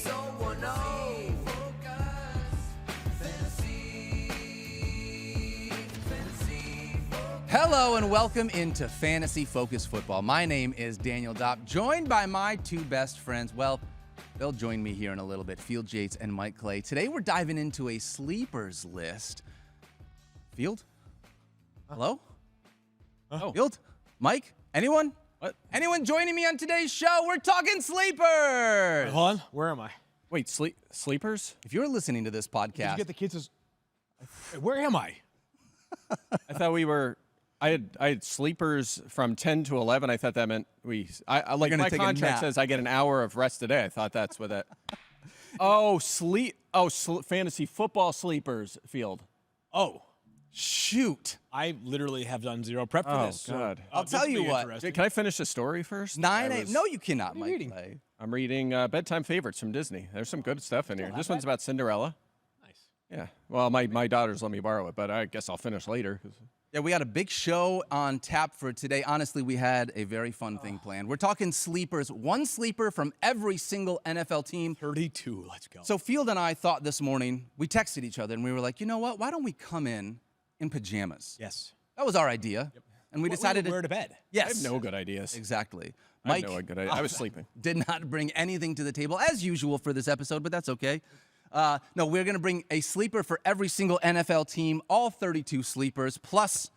someone know. Hello and welcome into Fantasy Focus Football. My name is Daniel Dopp, joined by my two best friends. Well, they'll join me here in a little bit, Field Yates and Mike Clay. Today we're diving into a sleepers list. Field? Hello? Oh. Field? Mike? Anyone? What? Anyone joining me on today's show? We're talking sleepers! Hold on. Where am I? Wait, sleepers? If you're listening to this Did you podcast, get the kids? Where am I? I thought we were. I had sleepers from 10 to 11. I thought that meant I like gonna my take a contract nap. says I get an hour of rest a day. I thought that's what that. Fantasy football sleepers field. Oh, shoot. I literally have done zero prep for Oh, this. God. I'll this tell will you be what. interesting. Can I finish the story first? 9 8. No, you cannot, are you Mike reading? Clay. I'm reading bedtime favorites from Disney. There's some good stuff in here. This one's about Cinderella. Nice. Yeah. Well, my daughters let me borrow it, but I guess I'll finish later. Yeah, we got a big show on tap for today. Honestly, we had a very fun thing planned. We're talking sleepers, one sleeper from every single NFL team. 32. Let's go. So Field and I thought this morning, we texted each other and we were like, you know what? Why don't we come in pajamas? yes. That was our idea. Yep. And we decided wear to bed. Yes. I have no good ideas. Exactly. I Mike have no good idea. I was sleeping. did not bring anything to the table as usual for this episode, but that's okay. No, we're going to bring a sleeper for every single NFL team, all 32 sleepers, plus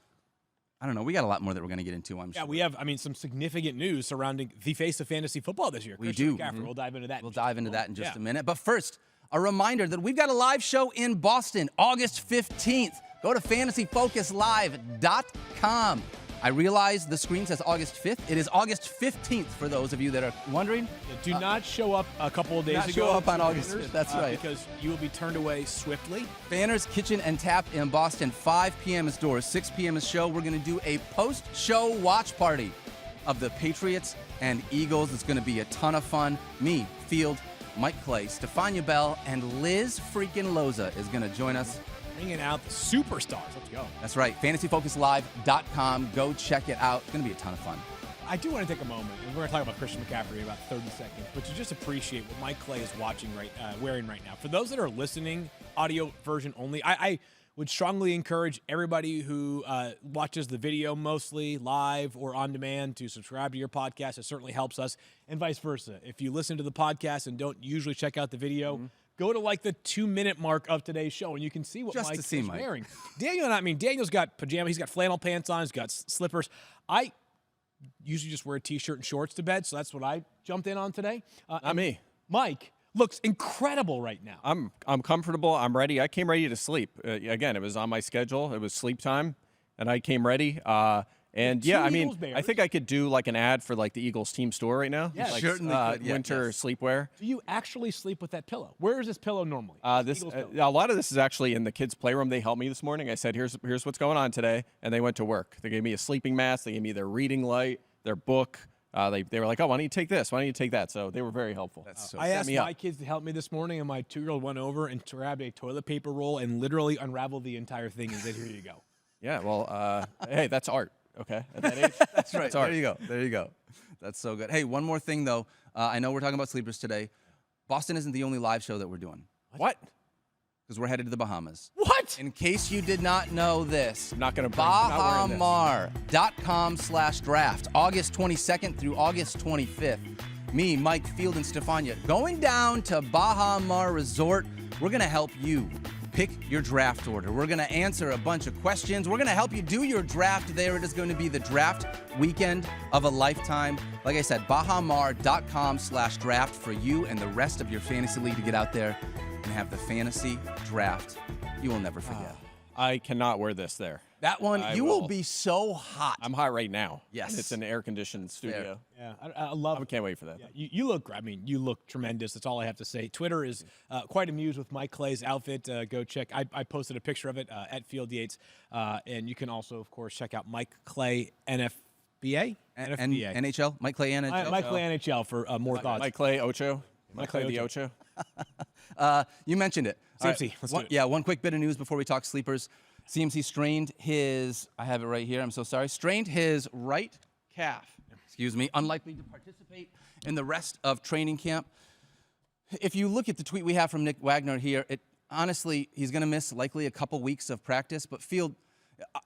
I don't know. We got a lot more that we're going to get into, I'm sure. Yeah, we have, some significant news surrounding the face of fantasy football this year. We Christian do. McCaffrey. We'll dive into that. We'll dive into that in just Yeah. a minute. But first, a reminder that we've got a live show in Boston, August 15th. Go to fantasyfocuslive.com. I realize the screen says August 5th. It is August 15th for those of you that are wondering. Yeah, do not show up a couple of days Not ago. show up on to August Banners, 5th, that's right. Because you will be turned away swiftly. Banners Kitchen and Tap in Boston, 5 p.m. is doors, 6 p.m. is show. We're going to do a post-show watch party of the Patriots and Eagles. It's going to be a ton of fun. Me, Field, Mike Clay, Stefania Bell, and Liz freaking Loza is going to join us. Bringing out the superstars. Let's go. That's right, fantasyfocuslive.com. Go check it out. It's going to be a ton of fun. I do want to take a moment, and we're going to talk about Christian McCaffrey in about 30 seconds, but to just appreciate what Mike Clay is wearing right now. For those that are listening, audio version only, I would strongly encourage everybody who watches the video mostly live or on demand to subscribe to your podcast. It certainly helps us, and vice versa. If you listen to the podcast and don't usually check out the video, go to like the 2-minute mark of today's show, and you can see what Just Mike to see is Mike. wearing. Daniel's got pajamas. He's got flannel pants on. He's got slippers. I usually just wear a T-shirt and shorts to bed, so that's what I jumped in on today. Not me. Mike looks incredible right now. I'm comfortable. I'm ready. I came ready to sleep. Again, it was on my schedule. It was sleep time, and I came ready. And yeah, Eagles bears. I think I could do like an ad for like the Eagles team store right now. Yeah, like, certainly could. Yeah, winter yes. sleepwear. Do you actually sleep with that pillow? Where is this pillow normally? This Eagles pillow. a lot of this is actually in the kids' playroom. They helped me this morning. I said, "Here's what's going on today," and they went to work. They gave me a sleeping mask. They gave me their reading light, their book. They were like, "Oh, why don't you take this? Why don't you take that?" So they were very helpful. I asked my kids to help me this morning, and my 2-year-old went over and grabbed a toilet paper roll and literally unraveled the entire thing and said, "Here you go." Yeah, well, hey, that's art. Okay, at that age, That's right. That's art. There you go. There you go. That's so good. Hey, one more thing, though. I know we're talking about sleepers today. Boston isn't the only live show that we're doing What? because we're headed to the Bahamas. What? In case you did not know this, I'm not gonna. not wearing this. Bahamar.com/draft, August 22nd through August 25th. Me, Mike, Field, and Stefania going down to Bahamar Resort. We're going to help you pick your draft order. We're going to answer a bunch of questions. We're going to help you do your draft there. It is going to be the draft weekend of a lifetime. Like I said, Bahamar.com/draft for you and the rest of your fantasy league to get out there and have the fantasy draft you will never forget. I cannot wear this there. That one, I you will will. be so hot. I'm hot right now. Yes. And it's an air-conditioned studio. Yeah, I love I it. can't wait for that. Yeah, you look. I mean, you look tremendous. That's all I have to say. Twitter is quite amused with Mike Clay's outfit. Go check. I posted a picture of it at Field Yates, and you can also, of course, check out Mike Clay NFBA. NFBA. NHL, Mike Clay NHL. Mike Clay NHL for more thoughts. Mike Clay Ocho. Mike Clay Clay the Ocho. You mentioned it. CMC, let's do it. Yeah, one quick bit of news before we talk sleepers. CMC strained his, I have it right here, I'm so sorry, strained his right calf. Excuse me, unlikely to participate in the rest of training camp. If you look at the tweet we have from Nick Wagner here, honestly, he's going to miss likely a couple weeks of practice. But Field,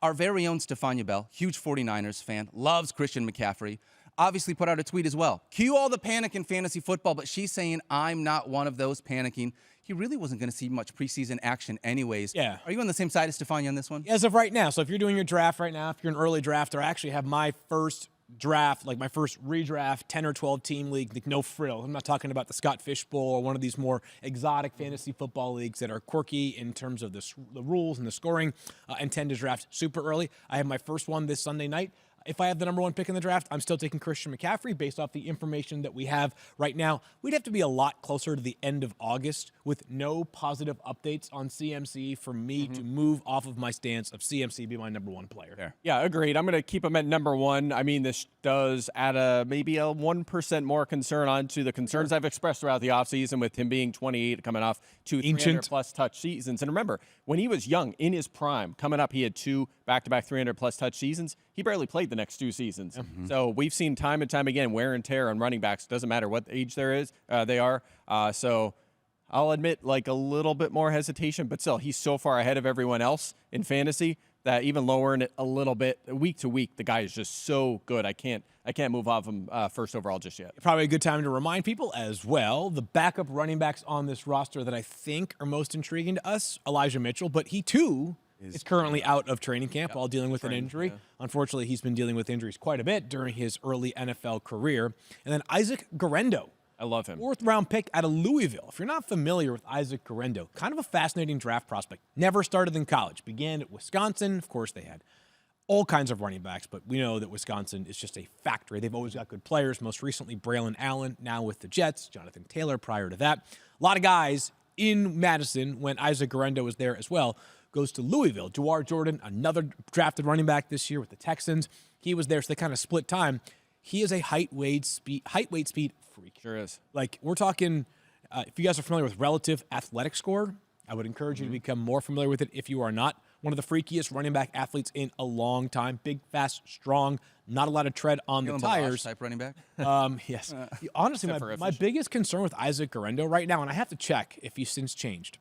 our very own Stefania Bell, huge 49ers fan, loves Christian McCaffrey, obviously put out a tweet as well. Cue all the panic in fantasy football, but she's saying, I'm not one of those panicking. He really wasn't going to see much preseason action anyways. Yeah. Are you on the same side as Stefania on this one? As of right now. So if you're doing your draft right now, if you're an early drafter, I actually have my first draft, like my first redraft, 10 or 12 team league, like no frill. I'm not talking about the Scott Fish Bowl or one of these more exotic fantasy football leagues that are quirky in terms of the rules and the scoring and tend to draft super early. I have my first one this Sunday night. If I have the number one pick in the draft, I'm still taking Christian McCaffrey based off the information that we have right now. We'd have to be a lot closer to the end of August with no positive updates on CMC for me to move off of my stance of CMC be my number one player. There. Yeah, agreed. I'm going to keep him at number one. I mean, this does add maybe a 1% more concern onto the concerns I've expressed throughout the offseason with him being 28, coming off two 300-plus touch seasons. And remember, when he was young, in his prime, coming up, he had two back-to-back 300-plus touch seasons. He barely played the next two seasons. So we've seen time and time again wear and tear on running backs. Doesn't matter what age they are. So I'll admit like a little bit more hesitation, but still, he's so far ahead of everyone else in fantasy that even lowering it a little bit week to week, the guy is just so good. I can't move off him first overall just yet. Probably a good time to remind people as well, the backup running backs on this roster that I think are most intriguing to us, Elijah Mitchell, but he too is currently out of training camp while dealing with an injury. Yeah. Unfortunately, he's been dealing with injuries quite a bit during his early NFL career. And then Isaac Guerendo. I love him. 4th-round pick out of Louisville. If you're not familiar with Isaac Guerendo, kind of a fascinating draft prospect. Never started in college. Began at Wisconsin. Of course, they had all kinds of running backs, but we know that Wisconsin is just a factory. They've always got good players. Most recently, Braylon Allen, now with the Jets. Jonathan Taylor prior to that. A lot of guys in Madison when Isaac Guerendo was there as well. Goes to Louisville. Jawar Jordan, another drafted running back this year with the Texans. He was there, so they kind of split time. He is a height, weight, speed freak. Sure is. Like, we're talking, if you guys are familiar with relative athletic score, I would encourage you to become more familiar with it if you are not. One of the freakiest running back athletes in a long time. Big, fast, strong, not a lot of tread on the tires. Type running back? Yes. Honestly, my biggest concern with Isaac Guerendo right now, and I have to check if he's since changed.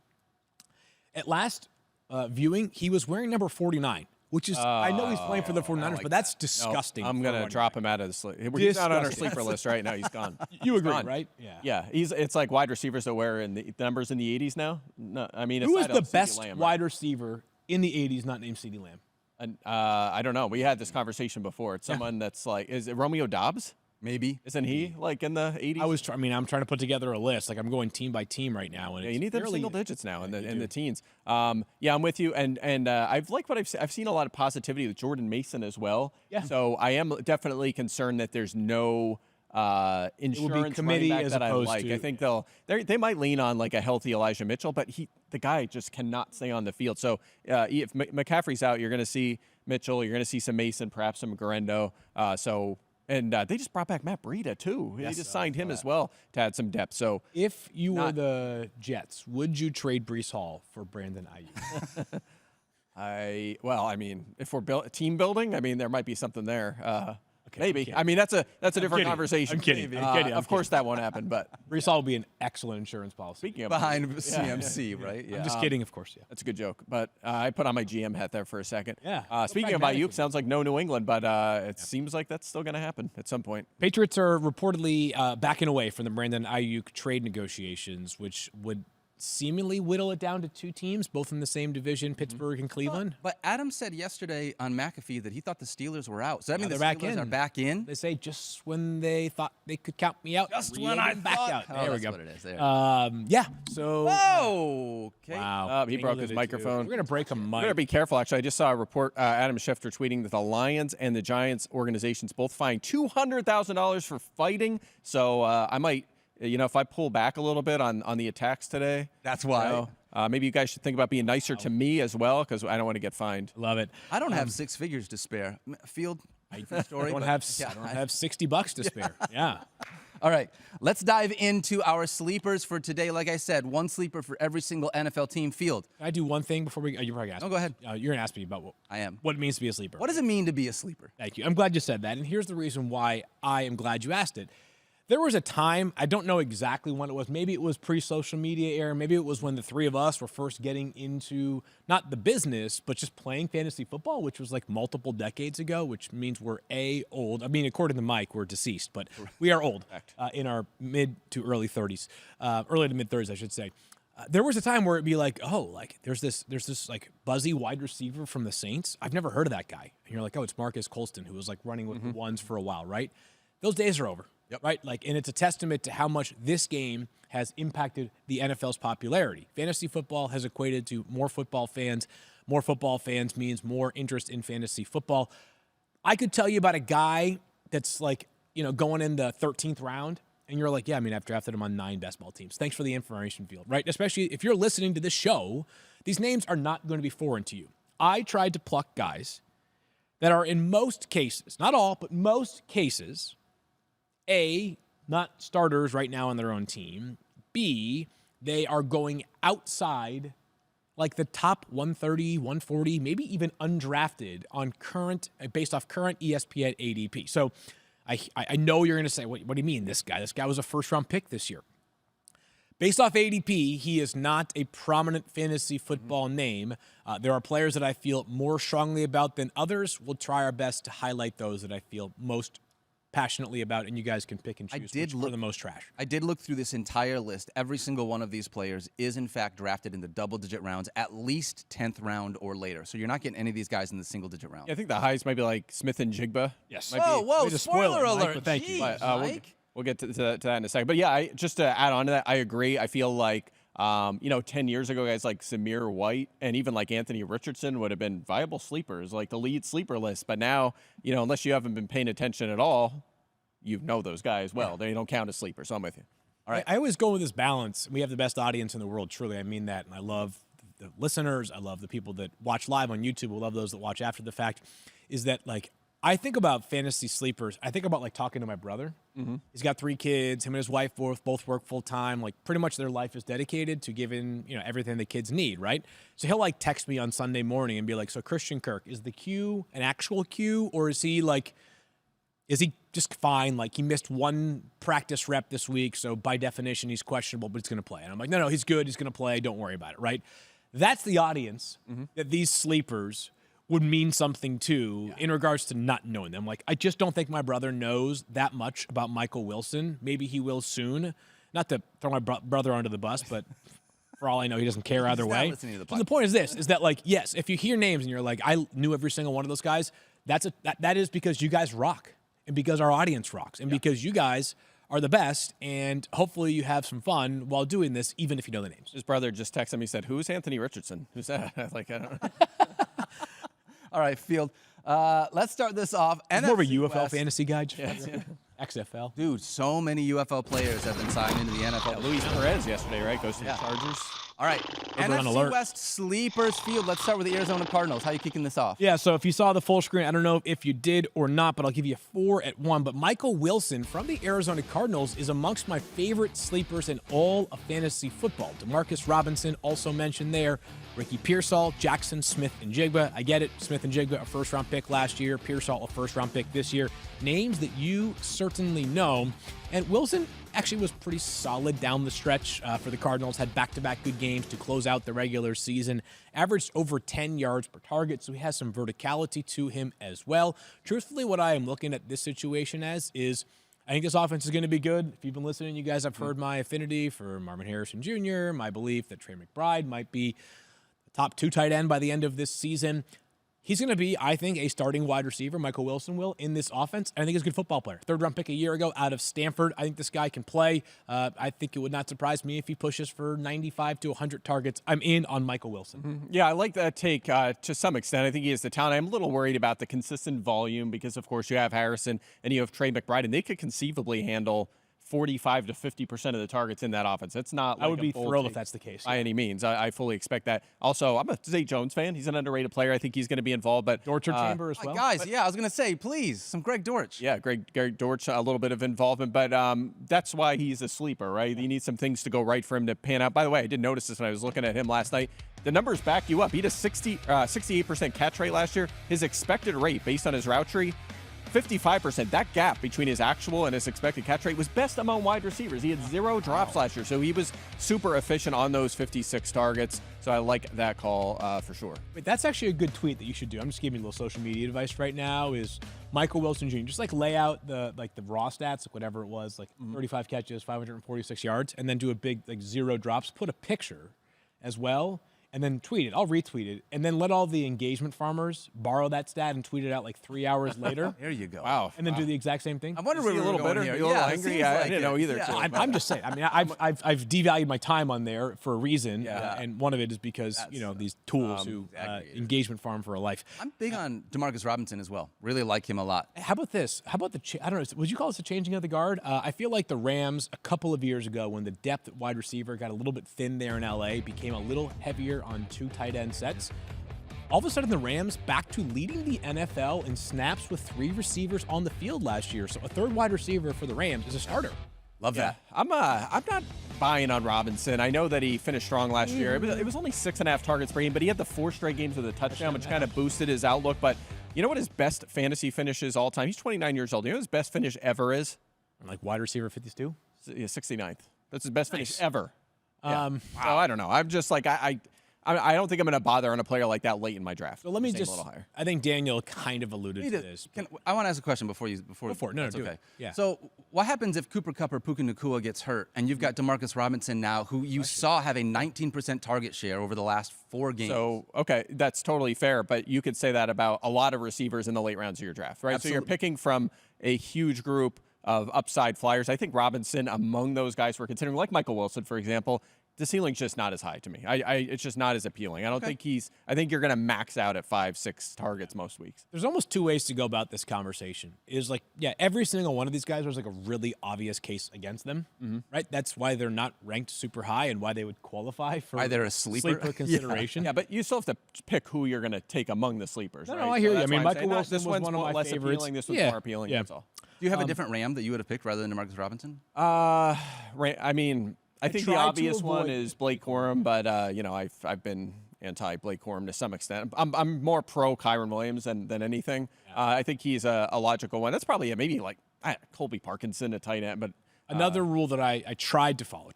At last viewing, he was wearing number 49. Which is, I know he's playing for the 49ers, but that's disgusting. No, I'm going to drop him out of the sleeper. He's not on our sleeper list right now. He's gone. You agree, right? Yeah. It's like wide receivers that wear in the numbers in the 80s now. No, I mean, who is the best wide receiver in the 80s not named CeeDee Lamb? I don't know. We had this conversation before. It's someone that's like, is it Romeo Dobbs? Maybe. Isn't he like in the 80s? I'm trying to put together a list. Like I'm going team by team right now. And you need them single digits now in the teens. Yeah, I'm with you. And I've liked what I've seen a lot of positivity with Jordan Mason as well. Yeah. So I am definitely concerned that there's no insurance running back that I like. I think they might lean on like a healthy Elijah Mitchell, but the guy just cannot stay on the field. So if McCaffrey's out, you're going to see Mitchell. You're going to see some Mason, perhaps some Guerendo. And they just brought back Matt Breida, too. Yes, they just signed him as well to add some depth. So, if you were the Jets, would you trade Breece Hall for Brandon Ayuk? I mean, if we're team building, I mean, there might be something there. Maybe. I mean, that's a different conversation. I'm kidding. Of course, that won't happen. But Breece Hall will be an excellent insurance policy. Speaking of behind CMC, right? Yeah. I'm just kidding, of course. Yeah, that's a good joke. But I put on my GM hat there for a second. Yeah. Speaking of Ayuk, sounds like no New England, but it seems like that's still going to happen at some point. Patriots are reportedly backing away from the Brandon Ayuk trade negotiations, which would seemingly whittle it down to two teams, both in the same division, Pittsburgh and Cleveland. But Adam said yesterday on McAfee that he thought the Steelers were out. So that means the Steelers Steelers are back in? They say just when they thought they could count me out. Just when I back out. Oh, there we go. What it is. There. Yeah. So. Whoa. Okay. Wow. He broke his microphone. We're going to break a mic. You better be careful, actually. I just saw a report, Adam Schefter tweeting that the Lions and the Giants organizations both fined $200,000 for fighting. So I might, if I pull back a little bit on the attacks today. That's why. Maybe you guys should think about being nicer to me as well, because I don't want to get fined. Love it. I don't have 6 figures to spare. Field, story. I don't have $60 to spare. Yeah. All right, let's dive into our sleepers for today. Like I said, one sleeper for every single NFL team. Field. Can I do one thing before we? You're probably asking. No, go ahead. You're gonna ask me about what it means to be a sleeper. What does it mean to be a sleeper? Thank you. I'm glad you said that, and here's the reason why I am glad you asked it. There was a time, I don't know exactly when it was. Maybe it was pre-social media era. Maybe it was when the three of us were first getting into not the business, but just playing fantasy football, which was like multiple decades ago, which means we're old. I mean, according to Mike, we're deceased, but we are old in our mid to early 30s, early to mid 30s, I should say. There was a time where it'd be like, oh, like there's this like buzzy wide receiver from the Saints. I've never heard of that guy. And you're like, oh, it's Marcus Colston, who was like running with the ones for a while, right? Those days are over. Yep. Right? Like, and it's a testament to how much this game has impacted the NFL's popularity. Fantasy football has equated to more football fans. More football fans means more interest in fantasy football. I could tell you about a guy that's like, going in the 13th round, and you're like, yeah, I mean, I've drafted him on 9 best ball teams. Thanks for the information field, right? Especially if you're listening to this show, these names are not going to be foreign to you. I tried to pluck guys that are in most cases, not all, but most cases, A, not starters right now on their own team. B, they are going outside like the top 130, 140, maybe even undrafted on based off current ESPN ADP. So I know you're going to say, what do you mean this guy? This guy was a first-round pick this year. Based off ADP, he is not a prominent fantasy football name. There are players that I feel more strongly about than others. We'll try our best to highlight those that I feel most passionately about, and you guys can pick and choose which are the most trash. I did look through this entire list. Every single one of these players is, in fact, drafted in the double-digit rounds, at least 10th round or later. So you're not getting any of these guys in the single-digit round. Yeah, I think the highs might be like Smith and Jigba. Yes. Whoa, spoiler alert. Mike, but thank you. Jeez, But, Mike. We'll get to that in a second. But yeah, just to add on to that, I agree. I feel like, 10 years ago, guys like Samir White and even like Anthony Richardson would have been viable sleepers, like the lead sleeper list. But now, unless you haven't been paying attention at all, you know those guys well. Yeah. They don't count as sleepers, so I'm with you. All right. I always go with this balance. We have the best audience in the world, truly. I mean that. And I love the listeners. I love the people that watch live on YouTube. I love those that watch after the fact. Is that, like, I think about fantasy sleepers. I think about, like, talking to my brother. Mm-hmm. He's got 3 kids. Him and his wife both work full-time. Like, pretty much their life is dedicated to giving, everything the kids need, right? So he'll, like, text me on Sunday morning and be like, so Christian Kirk, is the Q an actual Q, or is he, like, is he just fine? Like, he missed 1 practice rep this week, so by definition, he's questionable, but he's going to play. And I'm like, no, he's good. He's going to play. Don't worry about it, right? That's the audience that these sleepers would mean something to in regards to not knowing them. Like, I just don't think my brother knows that much about Michael Wilson. Maybe he will soon. Not to throw my brother under the bus, but for all I know, he doesn't care either way. So the point is this, is that, like, yes, if you hear names and you're like, I knew every single one of those guys, that is because you guys rock. And because our audience rocks, and because you guys are the best, and hopefully you have some fun while doing this, even if you know the names. His brother just texted me, said, who's Anthony Richardson? Who's that? Like, I don't know. All right, Field. Let's start this off. More of a UFL West. fantasy guy. XFL. Dude, so many UFL players have been signed into the NFL. Yeah, Luis Perez yesterday, right? Goes to the Chargers. All right, NFC West sleepers field. Let's start with the Arizona Cardinals. How are you kicking this off? Yeah, so if you saw the full screen, I don't know if you did or not, but I'll give you 4 at 1. But Michael Wilson from the Arizona Cardinals is amongst my favorite sleepers in all of fantasy football. Demarcus Robinson also mentioned there. Ricky Pearsall, Jackson, Smith, and Jigba. I get it. Smith and Jigba, a first-round pick last year. Pearsall, a first-round pick this year. Names that you certainly know. And Wilson actually was pretty solid down the stretch for the Cardinals. Had back-to-back good games to close out the regular season. Averaged over 10 yards per target, so he has some verticality to him as well. Truthfully, what I am looking at this situation as is I think this offense is going to be good. If you've been listening, you guys have heard my affinity for Marvin Harrison Jr., my belief that Trey McBride might be the top 2 tight end by the end of this season. He's going to be, I think, a starting wide receiver, Michael Wilson will, in this offense. I think he's a good football player. 3rd-round pick a year ago out of Stanford. I think this guy can play. I think it would not surprise me if he pushes for 95 to 100 targets. I'm in on Michael Wilson. Mm-hmm. Yeah, I like that take to some extent. I think he has the talent. I'm a little worried about the consistent volume because, of course, you have Harrison and you have Trey McBride, and they could conceivably handle 45 to 50% of the targets in that offense. It's not like I would be thrilled if that's the case. By any means. I fully expect that. Also, I'm a Zay Jones fan. He's an underrated player. I think he's going to be involved. But Dortch Chamber as well. Guys, I was going to say, please, some Greg Dortch. Yeah, Greg Dortch, a little bit of involvement. But that's why he's a sleeper, right? You need some things to go right for him to pan out. By the way, I did notice this when I was looking at him last night. The numbers back you up. He had a 68% catch rate last year. His expected rate, based on his route tree, 55%. That gap between his actual and his expected catch rate was best among wide receivers. He had 0 drops last year, so he was super efficient on those 56 targets. So I like that call for sure. Wait, that's actually a good tweet that you should do. I'm just giving you a little social media advice right now. Is Michael Wilson Jr. just like lay out the raw stats, like whatever it was, like 35 catches, 546 yards, and then do a big 0 drops. Put a picture as well. And then tweet it. I'll retweet it. And then let all the engagement farmers borrow that stat and tweet it out like 3 hours later. There you go. Wow. And then do the exact same thing. I wonder where a little bitter, here. a little angry. I didn't know either. Yeah. I'm just saying. I mean, I've devalued my time on there for a reason, and one of it is because these tools who engagement farm for a life. I'm big on Demarcus Robinson as well. Really like him a lot. How about this? How about I don't know. Would you call this a changing of the guard? I feel like the Rams a couple of years ago, when the depth at wide receiver got a little bit thin there in LA, became a little heavier on 2 tight end sets. All of a sudden, the Rams back to leading the NFL in snaps with 3 receivers on the field last year. So a third wide receiver for the Rams is a starter. Love that. I'm not buying on Robinson. I know that he finished strong last year. It was only 6.5 targets per game, but he had the 4 straight games with a touchdown, which kind of boosted his outlook. But you know what his best fantasy finish is all time? He's 29 years old. You know what his best finish ever is? Like wide receiver 52? Yeah, 69th. That's his best finish ever. Wow. Oh, I don't know. I'm just like I don't think I'm going to bother on a player like that late in my draft. So let me just. A little higher. I think Daniel kind of alluded to this. I want to ask a question before. No, do it. Yeah. So what happens if Cooper Kupp or Puka Nacua gets hurt, and you've got Demarcus Robinson now, who you saw have a 19% target share over the last 4 games? So, okay, that's totally fair, but you could say that about a lot of receivers in the late rounds of your draft, right? Absolutely. So you're picking from a huge group of upside flyers. I think Robinson, among those guys we're considering, like Michael Wilson, for example, the ceiling's just not as high to me. It's just not as appealing. I think you're going to max out at 5-6 targets most weeks. There's almost 2 ways to go about this conversation. Is like, every single one of these guys was like a really obvious case against them, right? That's why they're not ranked super high and why they would qualify for why they're a sleeper consideration. Yeah, but you still have to pick who you're going to take among the sleepers. No, right? I hear you. That's I mean, why I'm Michael saying Wilson this was one's one of my less favorites. appealing. This one's more appealing. That's all. Do you have a different Ram that you would have picked rather than Demarcus Robinson? I mean, I think the tried to obvious one avoid- is Blake Corum, but I've been anti Blake Corum to some extent. I'm more pro Kyron Williams than anything. I think he's a logical one. That's probably maybe like Colby Parkinson, a tight end. But another rule that I tried to follow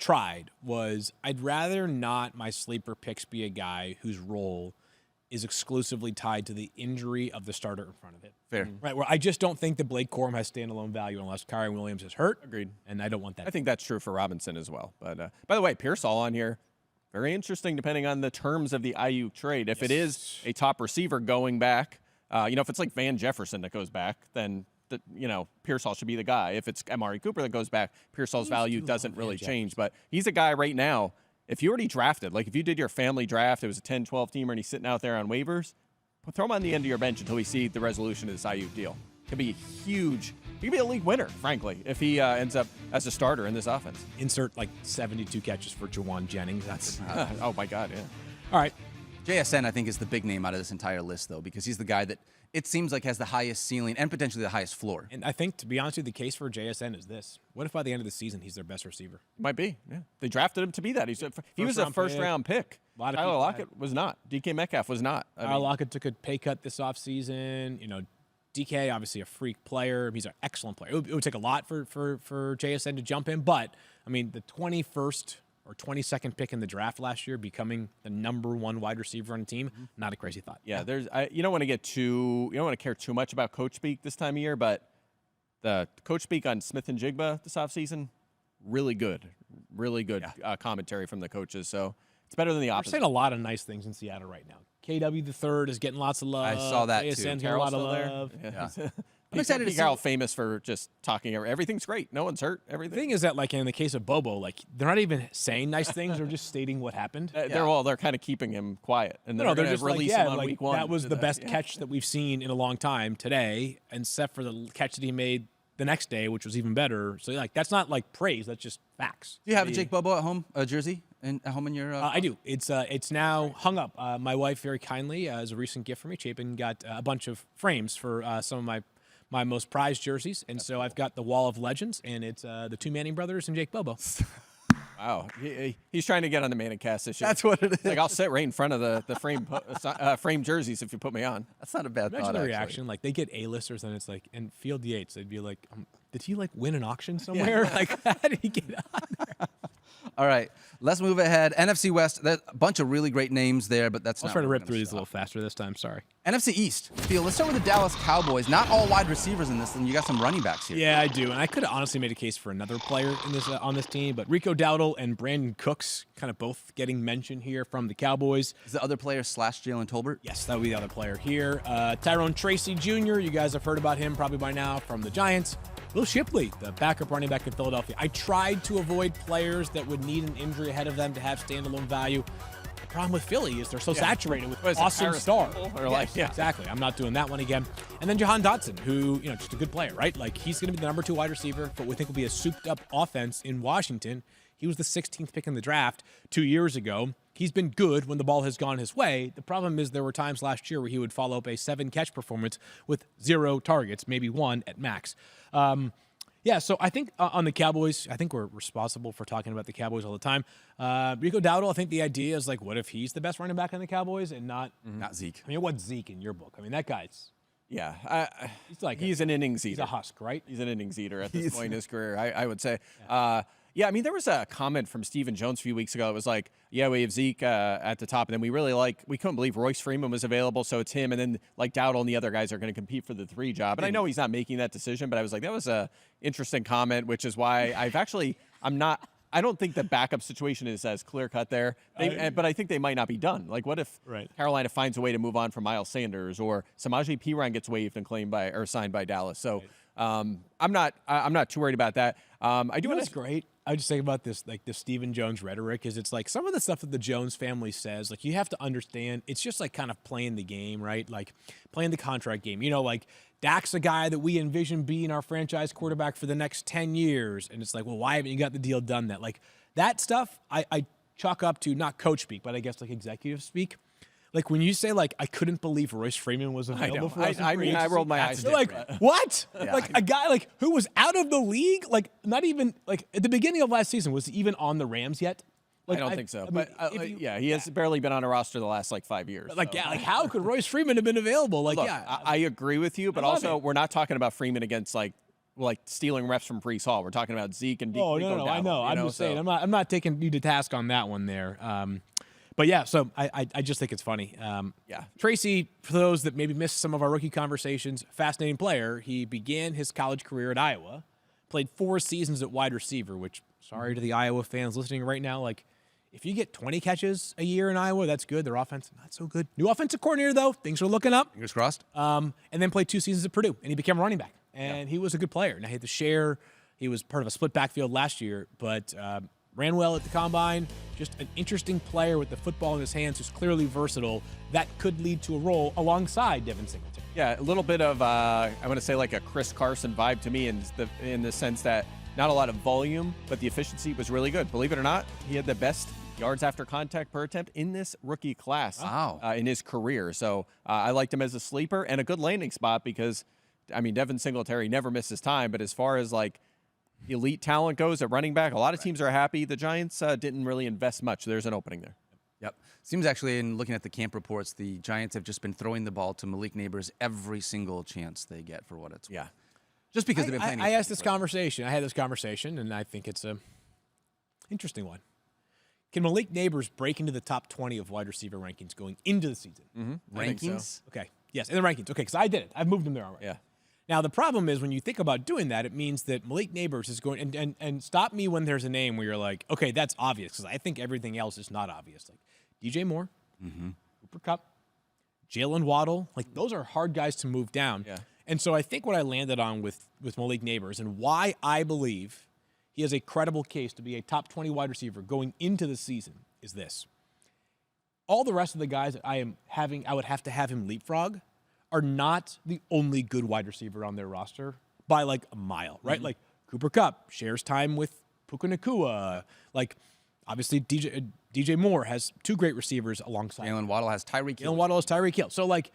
was I'd rather not my sleeper picks be a guy whose role is exclusively tied to the injury of the starter in front of it. Fair. Right, where I just don't think that Blake Corum has standalone value unless Kyron Williams is hurt. Agreed. And I don't want that. I think that's true for Robinson as well. But by the way, Pearsall on here, very interesting depending on the terms of the Ayuk trade. If it is a top receiver going back, if it's like Van Jefferson that goes back, then Pearsall should be the guy. If it's Amari Cooper that goes back, Pearsall's value doesn't really change. But he's a guy right now. If you already drafted, like if you did your family draft, it was a 10-12 teamer and he's sitting out there on waivers, throw him on the end of your bench until we see the resolution of this Ayuk deal. Could be huge. He could be a league winner, frankly, if he ends up as a starter in this offense. Insert like 72 catches for Jawan Jennings. That's oh my God, yeah. all right. JSN, I think, is the big name out of this entire list, though, because he's the guy that it seems like has the highest ceiling and potentially the highest floor. And I think, to be honest with you, the case for JSN is this. What if by the end of the season he's their best receiver? Might be, yeah. They drafted him to be that. He was a first-round pick. Tyler Lockett was not. DK Metcalf was not. Tyler Lockett took a pay cut this offseason. DK, obviously a freak player. He's an excellent player. It would take a lot for JSN to jump in, but, I mean, the 21st or 22nd pick in the draft last year, becoming the number 1 wide receiver on the team, not a crazy thought. Yeah, you don't want to care too much about coach speak this time of year, but the coach speak on Smith and Jigba this offseason, really good commentary from the coaches. So it's better than the opposite. We're saying a lot of nice things in Seattle right now. KW the third is getting lots of love. I saw that too. JSN's getting a lot of love. Yeah. I'm excited to see Carroll famous for just talking. Everything's great. No one's hurt. The Everything. thing is that, like in the case of Bobo, like they're not even saying nice things; they're just stating what happened. They're kind of keeping him quiet, and they're just release him on week 1. That was the best catch that we've seen in a long time today, except for the catch that he made the next day, which was even better. So that's not like praise; that's just facts. Do you have a Jake Bobo at home, a jersey, at home in your? I do. It's now hung up. My wife very kindly, as a recent gift for me, Chapin got a bunch of frames for some of my most prized jerseys, and so I've got the Wall of Legends, and it's the 2 Manning brothers and Jake Bobo. Wow, he's trying to get on the Manicast this year. That's what it is. Like, I'll sit right in front of the frame jerseys if you put me on. That's not a bad Imagine thought, the actually. reaction. Like, they get A-listers, and it's like, and Field Yates, they'd be like, did he, like, win an auction somewhere? Like, how did he get on there? All right, let's move ahead. NFC West, a bunch of really great names there, but that's I'll not try to where rip we're through gonna these a stop. little faster this time. Sorry. NFC East. Phil, let's start with the Dallas Cowboys. Not all wide receivers in this, and you got some running backs here. Yeah, I do. And I could have honestly made a case for another player in this on this team, but Rico Dowdle and Brandon Cooks kind of both getting mentioned here from the Cowboys. Is the other player / Jalen Tolbert? Yes, that would be the other player here. Tyrone Tracy Jr., you guys have heard about him probably by now from the Giants. Will Shipley, the backup running back in Philadelphia. I tried to avoid players that would need an injury ahead of them to have standalone value. The problem with Philly is they're so saturated with awesome stars. Exactly. I'm not doing that one again. And then Jahan Dotson, who, just a good player, right? Like, he's going to be the number 2 wide receiver, but we think will be a souped-up offense in Washington. He was the 16th pick in the draft 2 years ago. He's been good when the ball has gone his way. The problem is there were times last year where he would follow up a 7-catch performance with 0 targets, maybe 1 at max. So I think on the Cowboys, I think we're responsible for talking about the Cowboys all the time. Rico Dowdle, I think the idea is like, what if he's the best running back on the Cowboys and not Zeke? I mean, what's Zeke in your book? I mean, that guy's He's an innings eater. he's a husk, right? He's an innings eater at this point in his career, I would say. I mean, there was a comment from Stephen Jones a few weeks ago. It was like, we have Zeke at the top, and then we couldn't believe Royce Freeman was available, so it's him, and then like Dowdle and the other guys are going to compete for the 3 job. And I know he's not making that decision, but I was like, that was a interesting comment, which is why I don't think the backup situation is as clear-cut there, but I think they might not be done. Like, what if Carolina finds a way to move on from Miles Sanders, or Samaje Perine gets waived and signed by Dallas? So I'm not too worried about that. I do want to. Great. I just think about this, like the Stephen Jones rhetoric, is it's like some of the stuff that the Jones family says, like you have to understand, it's just like kind of playing the game, right? Like playing the contract game. Like Dak's a guy that we envision being our franchise quarterback for the next 10 years. And it's like, well, why haven't you got the deal done that? Like that stuff I chalk up to not coach speak, but I guess like executive speak. Like when you say like I couldn't believe Royce Freeman was available for us. I rolled my eyes. They're like, what? Like a guy like who was out of the league, like not even like at the beginning of last season, was he even on the Rams yet? Like, I don't think so. But he has barely been on a roster the last 5 years. Like how could Royce Freeman have been available? Like Look, I agree with you, but also we're not talking about Freeman against like stealing reps from Breece Hall. We're talking about Zeke and no, I know. I'm just saying. I'm not taking you to task on that one there. But yeah, so I just think it's funny. Tracy, for those that maybe missed some of our rookie conversations, fascinating player. He began his college career at Iowa, played 4 seasons at wide receiver, which, sorry to the Iowa fans listening right now, like, if you get 20 catches a year in Iowa, that's good. Their offense, not so good. New offensive coordinator, though. Things are looking up. Fingers crossed. And then played 2 seasons at Purdue, and he became a running back. And he was a good player. Now, he had to share. He was part of a split backfield last year, but ran well at the combine. Just an interesting player with the football in his hands who's clearly versatile. That could lead to a role alongside Devin Singletary. Yeah, a little bit of, I want to say like a Chris Carson vibe to me in the sense that not a lot of volume, but the efficiency was really good. Believe it or not, he had the best yards after contact per attempt in this rookie class in his career. So I liked him as a sleeper and a good landing spot because, I mean, Devin Singletary never misses time, but as far as like elite talent goes at running back, a lot of teams are happy. The Giants didn't really invest much. There's an opening there. Yep. Seems actually, in looking at the camp reports, the Giants have just been throwing the ball to Malik Neighbors every single chance they get for what it's worth. Yeah. Just because they've been playing. I asked this conversation. I had this conversation, and I think it's a interesting one. Can Malik Neighbors break into the top 20 of wide receiver rankings going into the season? Mm-hmm. Rankings? So. Okay. Yes, in the rankings. Okay, because I did it. I've moved him there already. Yeah. Now, the problem is when you think about doing that, it means that Malik Neighbors is going, and stop me when there's a name where you're like, okay, that's obvious, because I think everything else is not obvious. Like DJ Moore, Cooper Kupp, Jalen Waddle, like those are hard guys to move down. Yeah. And so I think what I landed on with Malik Neighbors and why I believe he has a credible case to be a top 20 wide receiver going into the season is this. All the rest of the guys that I would have to have him leapfrog are not the only good wide receiver on their roster by like a mile, right? Like Cooper Kupp shares time with Puka Nacua. Like obviously DJ Moore has 2 great receivers alongside. Jalen Waddle has Tyreek Hill. Jalen Waddle has Tyreek Hill. So like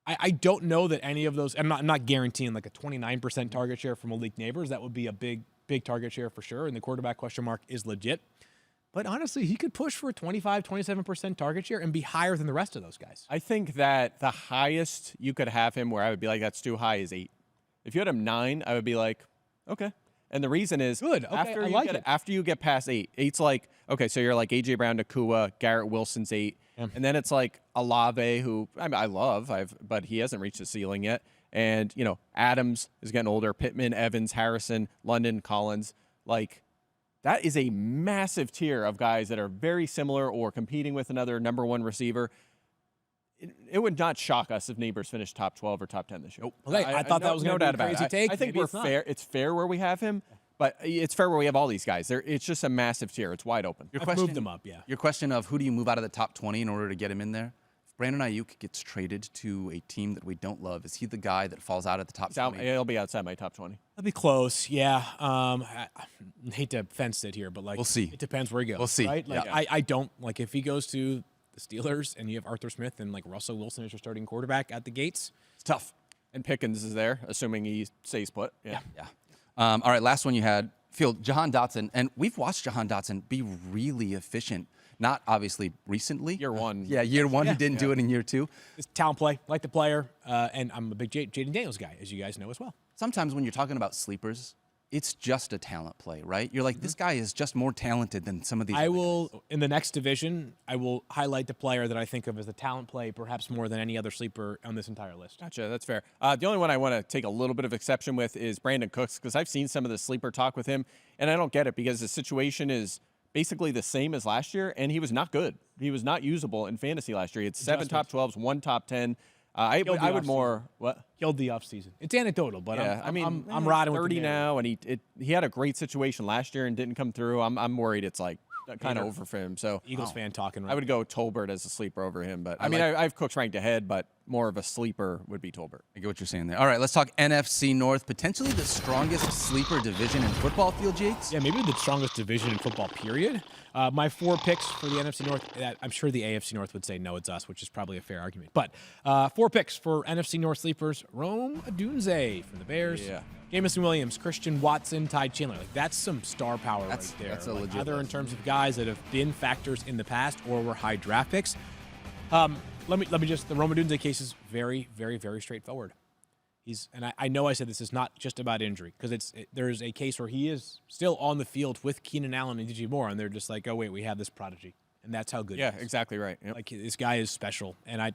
I don't know that any of those. I'm not guaranteeing like a 29% target share from Malik Neighbors. That would be a big big target share for sure, and the quarterback question mark is legit. But honestly, he could push for a 25, 27% target share and be higher than the rest of those guys. I think that the highest you could have him where I would be like, that's too high, is 8. If you had him 9, I would be like, okay. And the reason is, good. Okay, after you get past 8, 8's like, okay, so you're like A.J. Brown, Nakua, Garrett Wilson's 8. Yeah. And then it's like Olave, who I love, but he hasn't reached the ceiling yet. And, Adams is getting older. Pittman, Evans, Harrison, London, Collins. Like, that is a massive tier of guys that are very similar or competing with another number 1 receiver. It would not shock us if Neighbors finished top 12 or top 10 this year. Nope. Okay, I thought that was going to be a crazy take. I think we're fair. It's fair where we have him, but it's fair where we have all these guys. It's just a massive tier. It's wide open. I've moved them up, yeah. Your question of who do you move out of the top 20 in order to get him in there? If Brandon Ayuk gets traded to a team that we don't love, is he the guy that falls out of the top 20? He'll be outside my top 20. That'd be close, yeah. I hate to fence it here, but we'll see. It depends where he goes. We'll see. Right? I don't if he goes to the Steelers and you have Arthur Smith and Russell Wilson as your starting quarterback at the gates, it's tough. And Pickens is there, assuming he stays put. Yeah. All right, last one you had, Field, Jahan Dotson. And we've watched Jahan Dotson be really efficient. Not obviously recently. Year 1. Yeah, year 1. He didn't do it in year 2. It's talent play, like the player. And I'm a big Jaden Daniels guy, as you guys know as well. Sometimes when you're talking about sleepers, it's just a talent play, right? You're like, this guy is just more talented than some of these. In the next division, I will highlight the player that I think of as a talent play, perhaps more than any other sleeper on this entire list. Gotcha, that's fair. The only one I want to take a little bit of exception with is Brandon Cooks, because I've seen some of the sleeper talk with him, and I don't get it because the situation is basically the same as last year, and he was not good. He was not usable in fantasy last year. He had 7 top 12s, 1 top 10. I would more what killed the offseason. It's anecdotal, but yeah, I'm riding with 30 now, and he had a great situation last year and didn't come through. I'm worried it's kind of over for him. So Eagles fan talking. Right I would go Tolbert as a sleeper over him, but I have Cooks ranked ahead, but more of a sleeper would be Tolbert. I get what you're saying there. All right, let's talk NFC North, potentially the strongest sleeper division in football, Field Yates. Yeah, maybe the strongest division in football, period. My 4 picks for the NFC North, I'm sure the AFC North would say no, it's us, which is probably a fair argument. But 4 picks for NFC North sleepers: Rome Odunze from the Bears, Jameson Williams, Christian Watson, Ty Chandler. That's some star power right there. That's a legit. Either in terms of guys that have been factors in the past or were high draft picks. Let me just, the Rome Odunze case is very, very, very straightforward. And I know I said this is not just about injury, because there's a case where he is still on the field with Keenan Allen and DJ Moore, and they're just like, oh wait, we have this prodigy, and that's how good. Yeah, he is. Exactly right. Yep. This guy is special, and I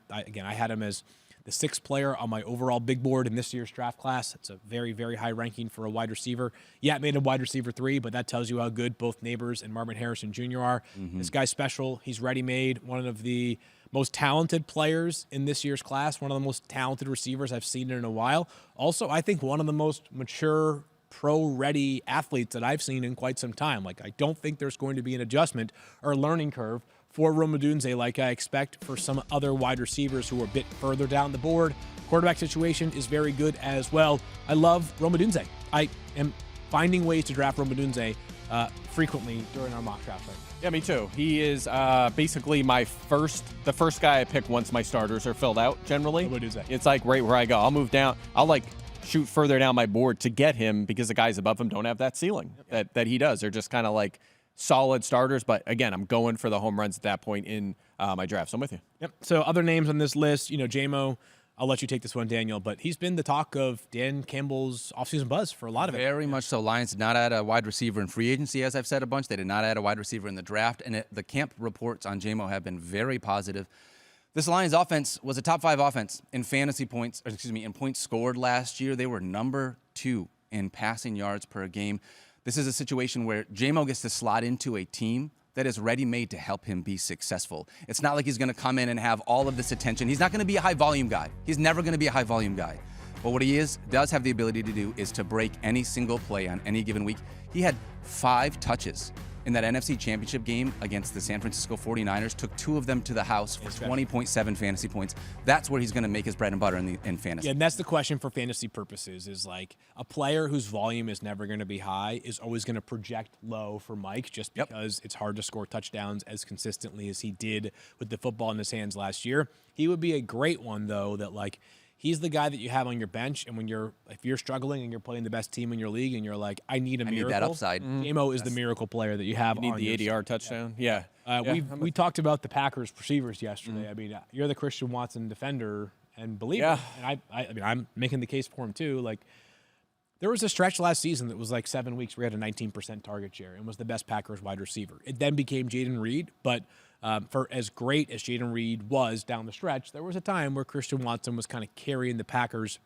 had him as the 6th player on my overall big board in this year's draft class. It's a very, very high ranking for a wide receiver. Yeah, it made him wide receiver 3, but that tells you how good both Neighbors and Marvin Harrison Jr. are. This guy's special. He's ready-made. One of the most talented players in this year's class, one of the most talented receivers I've seen in a while. Also, I think one of the most mature, pro-ready athletes that I've seen in quite some time. I don't think there's going to be an adjustment or learning curve for Rome Odunze like I expect for some other wide receivers who are a bit further down the board. Quarterback situation is very good as well. I love Rome Odunze. I am finding ways to draft Rome Odunze frequently during our mock drafts right now. Yeah, me too. He is basically the first guy I pick once my starters are filled out, generally. It's right where I go. I'll move down. I'll shoot further down my board to get him because the guys above him don't have that ceiling that he does. They're just kind of solid starters. But again, I'm going for the home runs at that point in my draft. So I'm with you. Yep. So other names on this list, J-Mo, I'll let you take this one, Daniel, but he's been the talk of Dan Campbell's offseason buzz for a lot of it. Very much so. Lions did not add a wide receiver in free agency, as I've said a bunch. They did not add a wide receiver in the draft, and the camp reports on J-Mo have been very positive. This Lions offense was a top 5 offense in in points scored last year. They were number 2 in passing yards per game. This is a situation where J-Mo gets to slot into a team that is ready-made to help him be successful. It's not like he's going to come in and have all of this attention. He's not going to be a high-volume guy. He's never going to be a high-volume guy. But what he does have the ability to do is to break any single play on any given week. He had 5 touches in that NFC Championship game against the San Francisco 49ers, took 2 of them to the house for 20.7 fantasy points. That's where he's going to make his bread and butter in fantasy. Yeah, and that's the question for fantasy purposes is a player whose volume is never going to be high is always going to project low for Mike just because it's hard to score touchdowns as consistently as he did with the football in his hands last year. He would be a great one, though, that he's the guy that you have on your bench, and if you're struggling and you're playing the best team in your league, and you're like, I need a miracle. I need that upside. J-Mo is the miracle player that you have. You on need the your 80-yard touchdown. Yeah. We talked about the Packers receivers yesterday. I mean, you're the Christian Watson defender and believer, and I mean, I'm making the case for him too. Like, there was a stretch last season that was like 7 weeks where he had a 19% target share and was the best Packers wide receiver. It then became Jayden Reed, but for as great as Jayden Reed was down the stretch, there was a time where Christian Watson was kind of carrying the Packers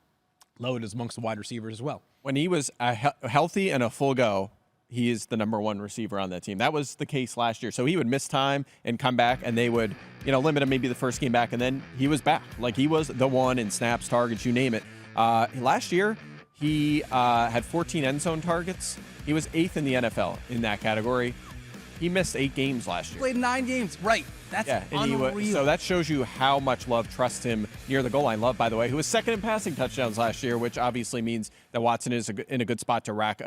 load as amongst the wide receivers as well. When he was healthy and a full go, he is the number one receiver on that team. That was the case last year. So he would miss time and come back, and they would, limit him maybe the first game back, and then he was back. Like, he was the one in snaps, targets, you name it. Last year, he had 14 end zone targets. He was 8th in the NFL in that category. He missed 8 games last year. Played 9 games. Right. That's unreal. So that shows you how much Love trusts him near the goal line. Love, by the way, who was 2nd in passing touchdowns last year, which obviously means that Watson is in a good spot to rack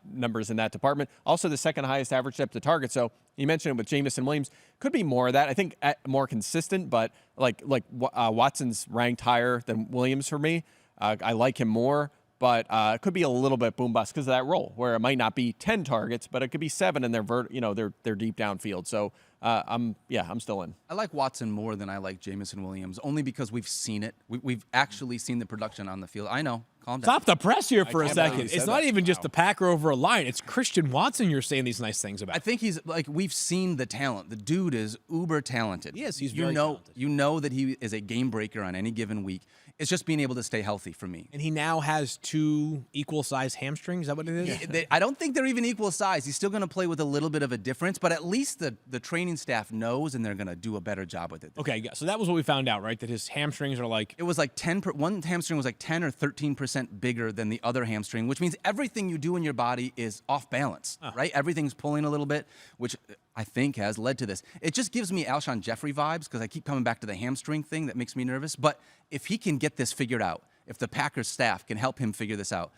numbers in that department. Also, the 2nd highest average depth to target. So you mentioned it with Jamison Williams. Could be more of that. I think more consistent, but like Watson's ranked higher than Williams for me. I like him more. But it could be a little bit boom bust because of that role, where it might not be 10 targets, but it could be 7, and they're deep downfield. So I'm still in. I like Watson more than I like Jamison Williams, only because we've seen it. We've actually seen the production on the field. I know. Calm down. Stop the press here for a second. It's not that. even just the Packer over a line. It's Christian Watson you're saying these nice things about. I think he's we've seen the talent. The dude is uber talented. Yes, he's very talented. You know that he is a game breaker on any given week. It's just being able to stay healthy for me. And he now has 2 equal-sized hamstrings. Is that what it is? I don't think they're even equal size. He's still going to play with a little bit of a difference, but at least the training staff knows, and they're going to do a better job with it. Okay, so that was what we found out, right? That his hamstrings are like... It was like 10. One hamstring was like 10 or 13% bigger than the other hamstring, which means everything you do in your body is off balance, right? Everything's pulling a little bit, which I think has led to this. It just gives me Alshon Jeffrey vibes because I keep coming back to the hamstring thing that makes me nervous. But if he can get this figured out, if the Packers staff can help him figure this out,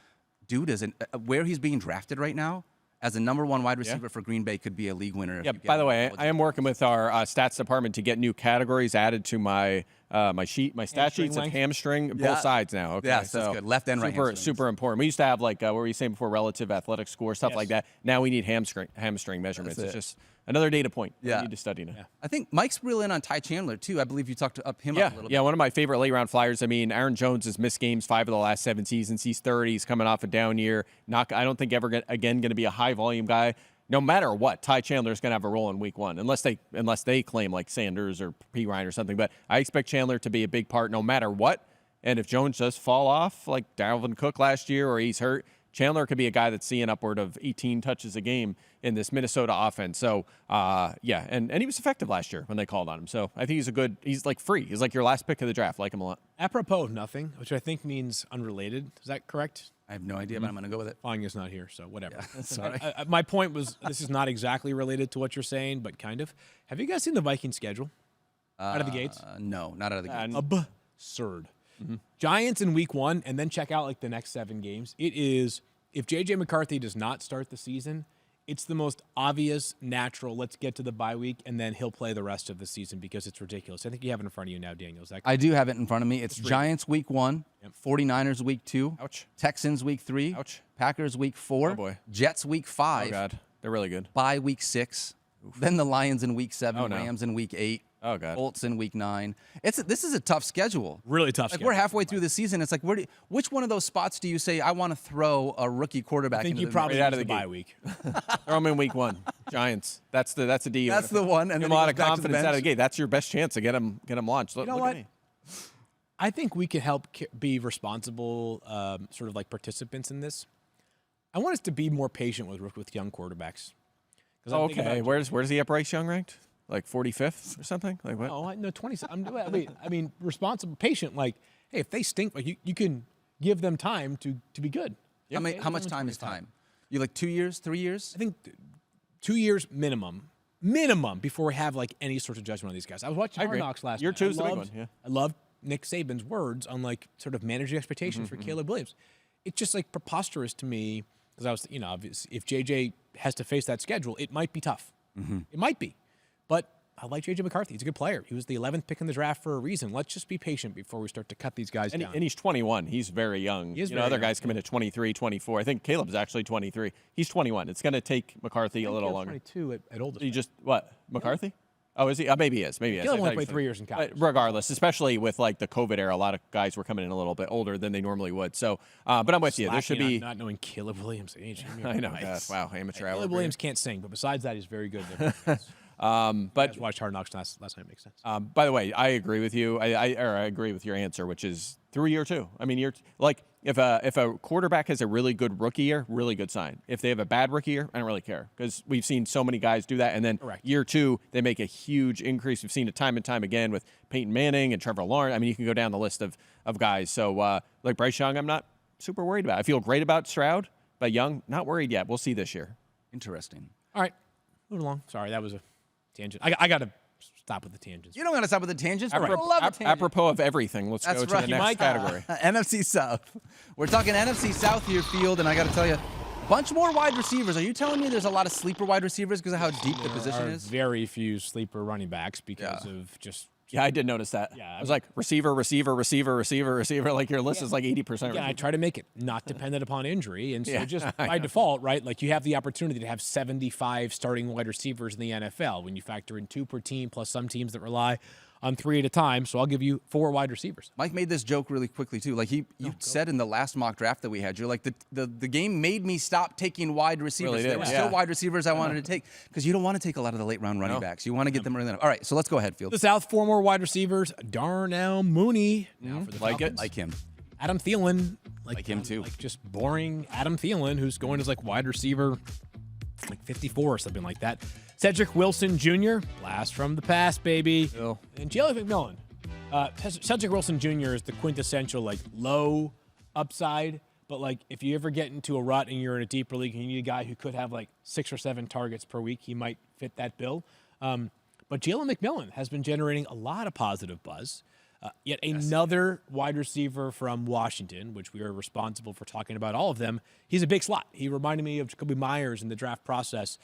dude is where he's being drafted right now as a number 1 wide receiver for Green Bay could be a league winner. Yeah. By the way, I am working with our stats department to get new categories added to my stat sheets of hamstring, both sides now. Okay, yes, that's good. Left and right. Super important. We used to have what were you saying before, relative athletic score, stuff like that. Now we need hamstring measurements. It's just another data point we need to study now. Yeah. I think Mike's real in on Ty Chandler, too. I believe you talked up him up a little bit. Yeah, one of my favorite late-round flyers. I mean, Aaron Jones has missed games 5 of the last 7 seasons. He's 30. He's coming off a down year. I don't think ever again going to be a high-volume guy. No matter what, Ty Chandler is going to have a role in week 1, unless they claim like Sanders or P. Ryan or something. But I expect Chandler to be a big part no matter what. And if Jones does fall off like Dalvin Cook last year or he's hurt, Chandler could be a guy that's seeing upward of 18 touches a game in this Minnesota offense. So, and he was effective last year when they called on him. So I think he's like free. He's like your last pick of the draft. Like him a lot. Apropos of nothing, which I think means unrelated. Is that correct? I have no idea, but I'm going to go with it. Fanya's not here, so whatever. Yeah, sorry. My point was, this is not exactly related to what you're saying, but kind of. Have you guys seen the Vikings schedule? Out of the gates? No, not out of the gates. Absurd. Giants in week 1, and then check out like the next 7 games. It is, if J.J. McCarthy does not start the season, it's the most obvious, natural, let's get to the bye week, and then he'll play the rest of the season because it's ridiculous. I think you have it in front of you now, Daniel. Is that correct? I do have it in front of me. It's Giants week 1, 49ers week 2, Ouch. Texans week 3, Ouch. Packers week 4, Oh, boy. Jets week 5. Oh, God. They're really good. Bye week 6, then the Lions in week 7, Oh, no. Rams in week 8. Oh, God. Colts in week 9. This is a tough schedule. Really tough Like schedule. we're halfway through the season. It's like, which one of those spots do you say, I want to throw a rookie quarterback I think into you the probably mix? out of the bye week. Throw them in week 1. Giants. That's the D. That's the one. And Give then them a lot he of goes back to the confidence out of the bench. gate. That's your best chance to get them launched. You know what? I think we can help be responsible sort of like participants in this. I want us to be more patient with young quarterbacks. Okay. Where does he have Bryce Young ranked? Like 45th or something? Like what? Oh, no, 20. I mean, responsible, patient. Like, hey, if they stink, like you can give them time to be good. How much time is time? You like 2 years, 3 years? I think 2 years minimum before we have like any sort of judgment on these guys. I was watching Hard Knocks last Year night. 2 is the big one. Yeah. I loved Nick Saban's words on like sort of managing expectations for Caleb Williams. It's just like preposterous to me because I was, obviously, if JJ has to face that schedule, it might be tough. It might be. But I like J.J. McCarthy. He's a good player. He was the 11th pick in the draft for a reason. Let's just be patient before we start to cut these guys down. And he's 21. He's very young. He is other very guys come in at 23, 24. I think Caleb's actually 23. He's 21. It's going to take McCarthy a little longer. 22 at oldest. You just what? McCarthy? Oh, is he? Maybe he is. Maybe he is. Caleb I only thought played he 3 years in college. Regardless, especially with like the COVID era, a lot of guys were coming in a little bit older than they normally would. So, but I'm with you. There should be not knowing Caleb Williams' age. I know. God, wow, amateur hour. Caleb Williams can't sing, but besides that, he's very good. But watched Hard Knocks last night. It makes sense. By the way, I agree with you. I agree with your answer, which is through year 2. I mean, you're like if a quarterback has a really good rookie year, really good sign. If they have a bad rookie year, I don't really care because we've seen so many guys do that. And then year 2, they make a huge increase. We've seen it time and time again with Peyton Manning and Trevor Lawrence. I mean, you can go down the list of guys. So like Bryce Young, I'm not super worried about. I feel great about Stroud, but Young, not worried yet. We'll see this year. Interesting. All right, moving along. Sorry, that was a tangent. I got to stop with the tangents. You don't got to stop with the tangents. Apropos of everything, let's go to the next category. NFC South. We're talking NFC South here, Field, and I got to tell you, a bunch more wide receivers. Are you telling me there's a lot of sleeper wide receivers because of how deep the position is? Very few sleeper running backs because of just. Yeah, I did notice that. Yeah, I was like receiver. Like your list is like 80%. Yeah, I try to make it not dependent upon injury, and so just by default, right? Like you have the opportunity to have 75 starting wide receivers in the NFL when you factor in 2 per team, plus some teams that rely on 3 at a time. So I'll give you 4 wide receivers. Mike made this joke really quickly too. Like you said in the last mock draft that we had, you're like the game made me stop taking wide receivers. Really there were still wide receivers I wanted to take because you don't want to take a lot of the late round running backs. You want to get them early enough. All right, so let's go ahead, Field. The South, 4 more wide receivers. Darnell Mooney. Now for the Falcons. Like him. Adam Thielen. Like him too. Like just boring Adam Thielen, who's going as like wide receiver, like 54 or something like that. Cedric Wilson Jr., blast from the past, baby. And Jalen McMillan. Cedric Wilson Jr. is the quintessential like low upside, but like if you ever get into a rut and you're in a deeper league and you need a guy who could have like 6 or 7 targets per week, he might fit that bill. But Jalen McMillan has been generating a lot of positive buzz. Yet another wide receiver from Washington, which we are responsible for talking about all of them. He's a big slot. He reminded me of Jacoby Myers in the draft process.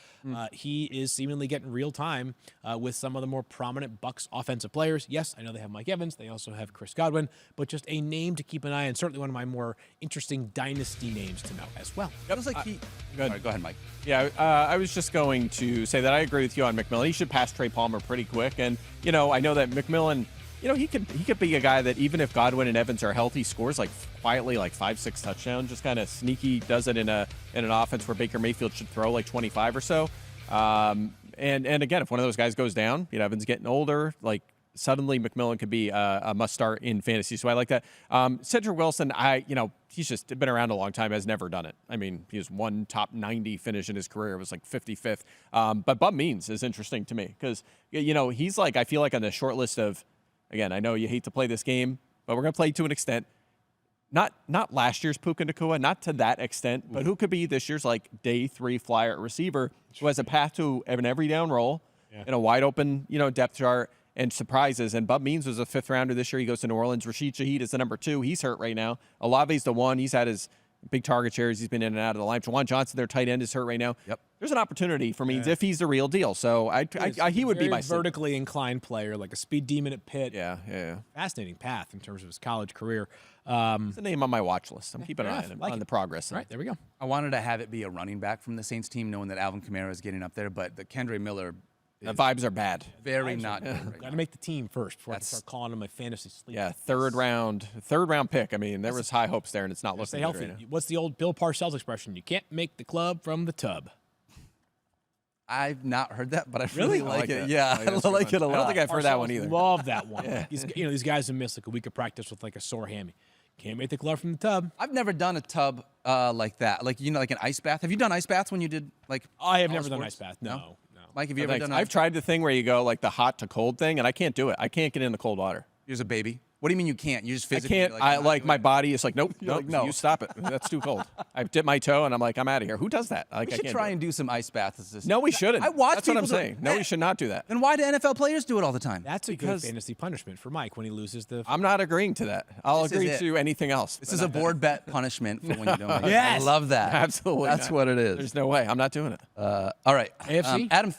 He is seemingly getting real time with some of the more prominent Bucs offensive players. Yes, I know they have Mike Evans. They also have Chris Godwin, but just a name to keep an eye on. Certainly one of my more interesting dynasty names to know as well. Feels like he. Go ahead, Mike. Yeah, I was just going to say that I agree with you on McMillan. He should pass Trey Palmer pretty quick, and I know that McMillan. He could be a guy that even if Godwin and Evans are healthy, scores like quietly like 5-6 touchdowns, just kind of sneaky does it in an offense where Baker Mayfield should throw like 25 or so. And again, if one of those guys goes down, Evans getting older, like suddenly McMillan could be a must start in fantasy. So I like that. Cedric Wilson, he's just been around a long time, has never done it. I mean, he has one top 90 finish in his career. It was like 55th. But Bub Means is interesting to me because, he's like, I feel like on the short list of, again, I know you hate to play this game, but we're going to play to an extent. Not last year's Puka Nacua, not to that extent, but who could be this year's like day 3 flyer at receiver who has a path to an every down role in a wide open, depth chart and surprises. And Bub Means was a 5th rounder this year. He goes to New Orleans. Rashid Shaheed is the number 2. He's hurt right now. Olave's the 1. He's had his big target shares. He's been in and out of the line. Jawan Johnson, their tight end, is hurt right now. Yep. There's an opportunity for Means if he's the real deal. So he would be my vertically inclined player, like a speed demon at Pitt. Yeah. Fascinating path in terms of his college career. It's a name on my watch list. I'm keeping an eye on the progress. All right, there we go. I wanted to have it be a running back from the Saints team, knowing that Alvin Kamara is getting up there, but the Kendre Miller. The vibes are bad. Very not good. Got to make the team first before I can start calling him my fantasy sleeper. Yeah, third round pick. I mean, there was high hopes there, and it's not looking stay healthy. Right. What's the old Bill Parcells expression? You can't make the club from the tub. I've not heard that, but I really like it. That. Yeah, I like it a lot. I don't think I've heard that one either. Love that one. These guys have missed like a week of practice with like a sore hammy. Can't make the club from the tub. I've never done a tub like that. Like like an ice bath. Have you done ice baths when you did like? I have never done ice bath. No. Mike, have you ever done? I've tried the thing where you go like the hot to cold thing, and I can't do it. I can't get in the cold water. You're a baby. What do you mean you can't? You just physically. I can't. My body is like, nope, no, you stop it. That's too cold. I dip my toe and I'm like, I'm out of here. Who does that? We should try and do some ice baths. No, we shouldn't. I watch That's what I'm saying. No, we should not do that. Then why do NFL players do it all the time? That's a good fantasy punishment for Mike when he loses the. I'm not agreeing to that. I'll agree to anything else. This is a board bet punishment for when you don't. Yes. I love that. Absolutely. That's what it is. There's no way. I'm not doing it. All right. AFC? Adam,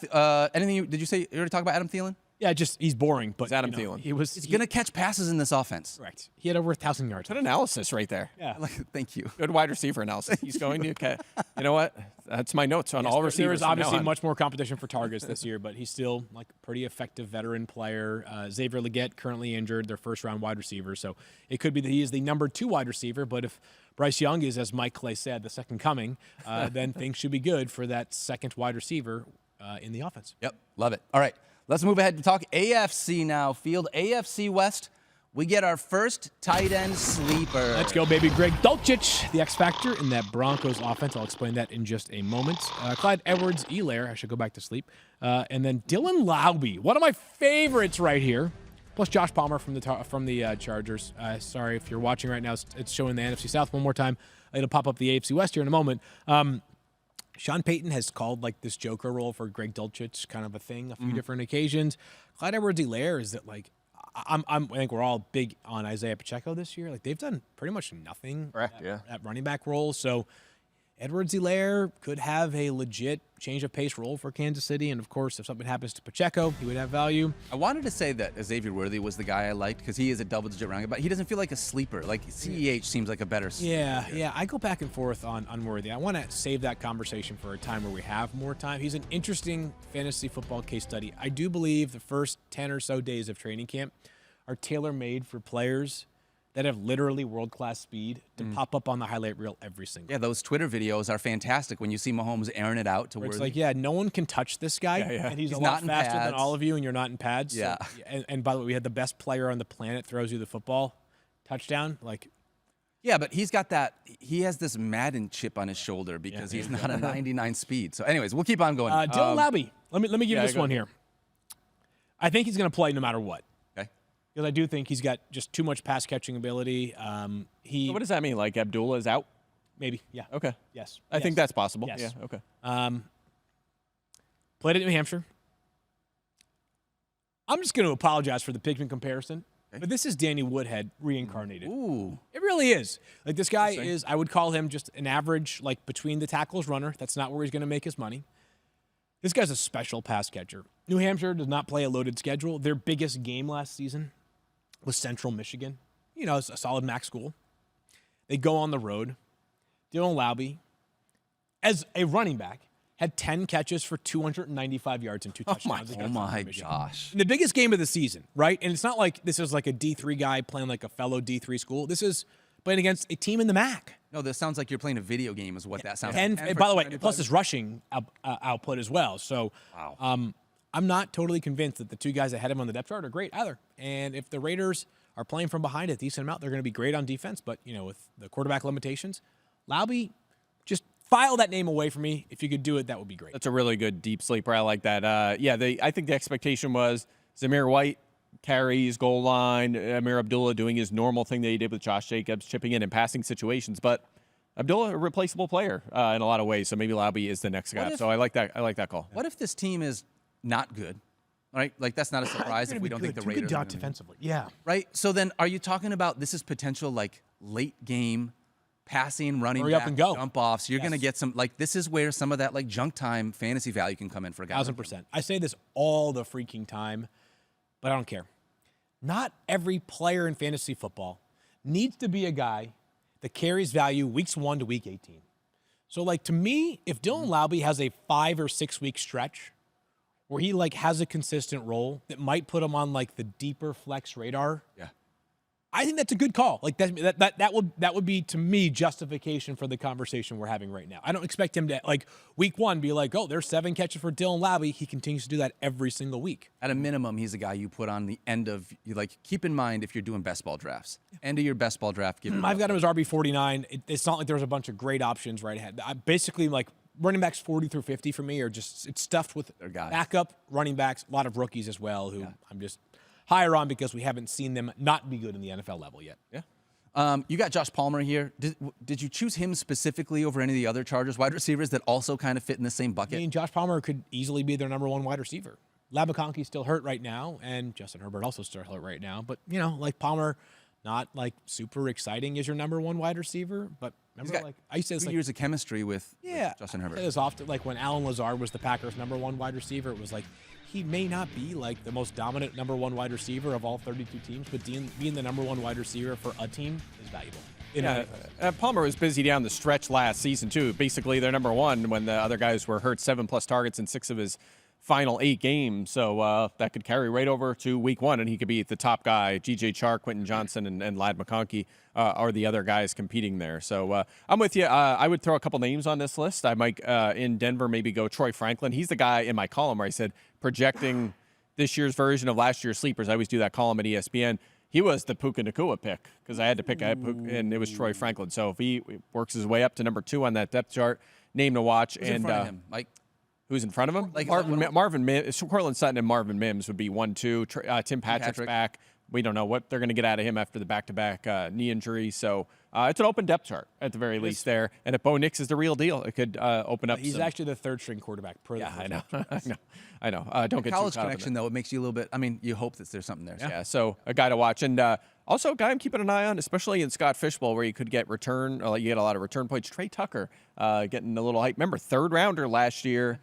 anything? Did you say you already talked about Adam Thielen? Yeah, just he's boring. But It's Adam Thielen. He's going to catch passes in this offense. Correct. He had over 1,000 yards. Good analysis right there. Yeah. Thank you. Good wide receiver analysis. He's going to you know what? That's my notes on all receivers. There is from now obviously on. much more competition for targets this year, but he's still like pretty effective veteran player. Xavier Legette currently injured, their first-round wide receiver, so it could be that he is the number 2 wide receiver. But if Bryce Young is, as Mike Clay said, the second coming, then things should be good for that second wide receiver in the offense. Yep, love it. All right, let's move ahead to talk AFC now. Field AFC West. We get our first tight end sleeper. Let's go, baby. Greg Dulcich, the X factor in that Broncos offense. I'll explain that in just a moment. Clyde Edwards-Helaire, I should go back to sleep. And then Dylan Laube, one of my favorites right here. Plus Josh Palmer from the Chargers. Sorry if you're watching right now. It's showing the NFC South one more time. It'll pop up the AFC West here in a moment. Sean Payton has called like this Joker role for Greg Dulcich kind of a thing a few different occasions. Clyde Edwards-Helaire is that like I think we're all big on Isaiah Pacheco this year. Like they've done pretty much nothing at running back role. So Edwards-Helaire could have a legit change of pace role for Kansas City. And of course, if something happens to Pacheco, he would have value. I wanted to say that Xavier Worthy was the guy I liked because he is a double-digit running back, but he doesn't feel like a sleeper. Like CEH seems like a better sleeper. Yeah. I go back and forth on Worthy. I want to save that conversation for a time where we have more time. He's an interesting fantasy football case study. I do believe the first 10 or so days of training camp are tailor-made for players that have literally world-class speed to pop up on the highlight reel every single Yeah, those Twitter videos are fantastic when you see Mahomes airing it out to Worthy. It's like, yeah, no one can touch this guy, and he's a lot faster than all of you, and you're not in pads. Yeah. So, and by the way, we had the best player on the planet throws you the football, touchdown. Like, yeah, but he's got that. He has this Madden chip on his shoulder because he's not a 99 speed. So, anyways, we'll keep on going. Dylan Laube. Let me give you this one here. I think he's going to play no matter what. Because I do think he's got just too much pass catching ability. So what does that mean? Like Abdullah is out? Maybe, yeah. Okay. Yes. I think that's possible. Yes. Yeah, okay. Played at New Hampshire. I'm just going to apologize for the pigment comparison, but this is Danny Woodhead reincarnated. Ooh. It really is. Like this guy is, I would call him just an average, like between the tackles runner. That's not where he's going to make his money. This guy's a special pass catcher. New Hampshire does not play a loaded schedule. Their biggest game last season was Central Michigan. You know, it's a solid MAC school. They go on the road. Dylan Laube, as a running back, had 10 catches for 295 yards and 2 touchdowns. Oh my gosh. In the biggest game of the season, right? And it's not like this is like a D3 guy playing like a fellow D3 school. This is playing against a team in the MAC. No, this sounds like you're playing a video game is what that sounds like. like. By the way, plus his rushing output as well. So I'm not totally convinced that the two guys ahead of him on the depth chart are great either. And if the Raiders are playing from behind a decent amount, they're going to be great on defense. But, you know, with the quarterback limitations, Laube, just file that name away from me. If you could do it, that would be great. That's a really good deep sleeper. I like that. I think the expectation was Zamir White carries, goal line, Amir Abdullah doing his normal thing that he did with Josh Jacobs, chipping in passing situations. But Abdullah, a replaceable player in a lot of ways. So maybe Laube is the next guy. So I like that. I like that call. What if this team is not good? Right? Like, that's not a surprise if we don't think the Raiders are defensively. Yeah. Right? So then are you talking about this is potential, like, late game passing, running Hurry back, up and go. jump offs? You're going to get some, like, this is where some of that, like, junk time fantasy value can come in for a guy. 1,000%. I say this all the freaking time, but I don't care. Not every player in fantasy football needs to be a guy that carries value weeks 1 to week 18. So, like, to me, if Dylan Laube has a 5 or 6 week stretch where he like has a consistent role that might put him on like the deeper flex radar. Yeah. I think that's a good call. Like that would be to me justification for the conversation we're having right now. I don't expect him to like week 1 be like, oh, there's 7 catches for Dylan Laube. He continues to do that every single week. At a minimum, he's a guy you put on the end of you like keep in mind if you're doing best ball drafts. End of your best ball draft. I've got him as RB49. It's not like there's a bunch of great options right ahead. I basically like running backs 40 through 50 for me are just it's stuffed with backup running backs, a lot of rookies as well who I'm just higher on because we haven't seen them not be good in the NFL level yet. Yeah. You got Josh Palmer here. Did you choose him specifically over any of the other Chargers wide receivers that also kind of fit in the same bucket? I mean, Josh Palmer could easily be their number 1 wide receiver. Labaconke's still hurt right now, and Justin Herbert also still hurt right now. But, you know, like Palmer not like super exciting as your number one wide receiver, but remember, like I used to say this, 2 like, years of chemistry with Justin I Herbert. say this often, like when Alan Lazard was the Packers' number one wide receiver, it was like he may not be like the most dominant number one wide receiver of all 32 teams, but being the number one wide receiver for a team is valuable. Palmer was busy down the stretch last season too. Basically, they're number one when the other guys were hurt. 7+ targets in 6 of his final 8 games, so that could carry right over to week 1, and he could be the top guy. G.J. Chark, Quentin Johnson, and Ladd McConkey are the other guys competing there. So I'm with you. I would throw a couple names on this list. I might, in Denver, maybe go Troy Franklin. He's the guy in my column where I said projecting this year's version of last year's sleepers. I always do that column at ESPN. He was the Puka Nacua pick because I had to pick and it was Troy Franklin. So if he works his way up to number 2 on that depth chart, name to watch. Who's in front of him, Mike? Who's in front of him? Like Marvin Mims, Cortland Sutton and Marvin Mims would be 1, 2. Tim Patrick's back. We don't know what they're going to get out of him after the back-to-back knee injury. So it's an open depth chart at the very least there. And if Bo Nix is the real deal, it could open up. He's actually the third-string quarterback. I know. Don't get college too caught connection though. It makes you a little bit. I mean, you hope that there's something there. Yeah. So a guy to watch, and also a guy I'm keeping an eye on, especially in Scott Fishbowl, where you could get return. You get a lot of return points. Trey Tucker getting a little hype. Remember, 3rd rounder last year.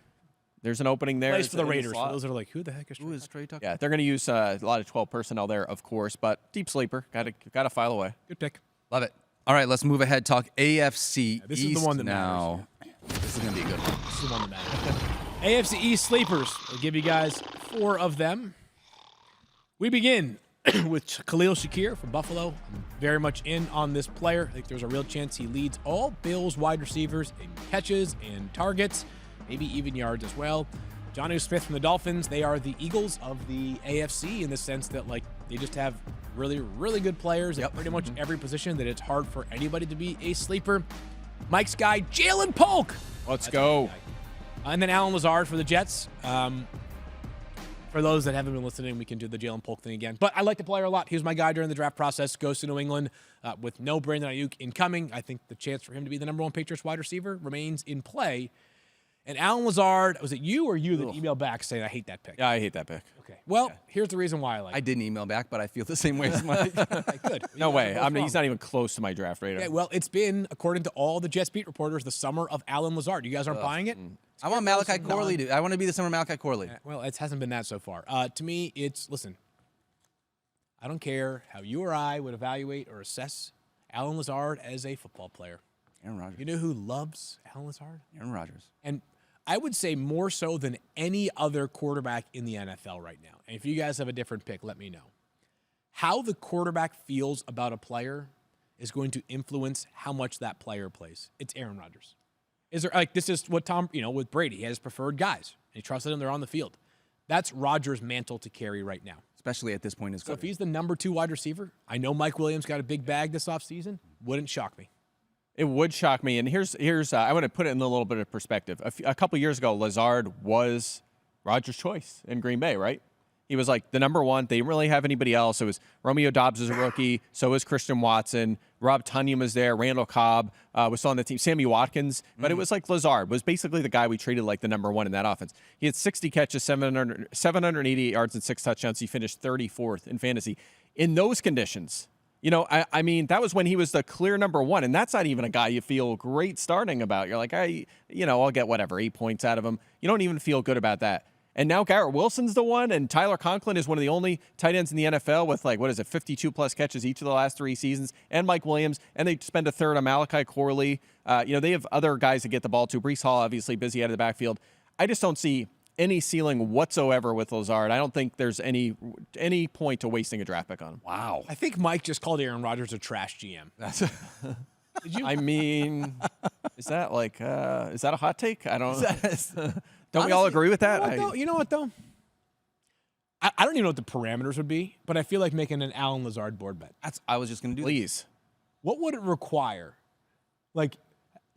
There's an opening there. Plays for the Raiders. For those that are like, who the heck is Trey Tucker? Yeah, they're going to use a lot of 12 personnel there, of course, but deep sleeper. Got to file away. Good pick. Love it. All right, let's move ahead. Talk AFC This East is the one that now. matters. This is going to be a good one. This is the one that matters. AFC East sleepers. I'll give you guys 4 of them. We begin with Khalil Shakir from Buffalo. I'm very much in on this player. I think there's a real chance he leads all Bills wide receivers in catches and targets, maybe even yards as well. Jonnu Smith from the Dolphins, they are the Eagles of the AFC in the sense that, like, they just have really, really good players at pretty much every position that it's hard for anybody to be a sleeper. Mike's guy, Jalen Polk. Let's go. And then Alan Lazard for the Jets. For those that haven't been listening, we can do the Jalen Polk thing again. But I like the player a lot. He was my guy during the draft process. Goes to New England with no Brandon Ayuk incoming. I think the chance for him to be the number 1 Patriots wide receiver remains in play. And Alan Lazard, was it you or you that emailed back saying, I hate that pick? Yeah, I hate that pick. Okay. Well, here's the reason why I like it. I didn't email back, but I feel the same way as Mike. Good. No way. He's not even close to my draft radar. Okay, well, it's been, according to all the Jets beat reporters, the summer of Alan Lazard. You guys aren't buying it? I want Malachi Corley. I want to be the summer Malachi Corley. Well, it hasn't been that so far. To me, listen, I don't care how you or I would evaluate or assess Alan Lazard as a football player. Aaron Rodgers. You know who loves Alan Lazard? Aaron Rodgers. And I would say more so than any other quarterback in the NFL right now. And if you guys have a different pick, let me know. How the quarterback feels about a player is going to influence how much that player plays. It's Aaron Rodgers. This is what Tom, with Brady, he has preferred guys. He trusted them, they're on the field. That's Rodgers' mantle to carry right now. Especially at this point in his career. So if he's the number 2 wide receiver, I know Mike Williams got a big bag this offseason. Wouldn't shock me. It would shock me. And here's I want to put it in a little bit of perspective. A couple years ago, Lazard was Rodgers' choice in Green Bay, right? He was like the number 1. They didn't really have anybody else. It was Romeo Dobbs as a rookie. So was Christian Watson. Rob Tunyon was there. Randall Cobb was still on the team. Sammy Watkins. But it was like Lazard was basically the guy we treated like the number 1 in that offense. He had 60 catches, 788 yards, and 6 touchdowns. He finished 34th in fantasy. In those conditions, I mean, that was when he was the clear number 1, and that's not even a guy you feel great starting about. You're like, I'll get whatever, 8 points out of him. You don't even feel good about that. And now Garrett Wilson's the one, and Tyler Conklin is one of the only tight ends in the NFL with 52+ catches each of the last 3 seasons, and Mike Williams, and they spend a third on Malachi Corley. They have other guys to get the ball to. Breece Hall, obviously, busy out of the backfield. I just don't see any ceiling whatsoever with Lazard. I don't think there's any point to wasting a draft pick on him. Wow. I think Mike just called Aaron Rodgers a trash GM. Did you? I mean, is that a hot take? I don't know. Don't we all agree with that? You know what, though? I don't even know what the parameters would be, but I feel like making an Alan Lazard board bet. I was just going to do Please. What would it require?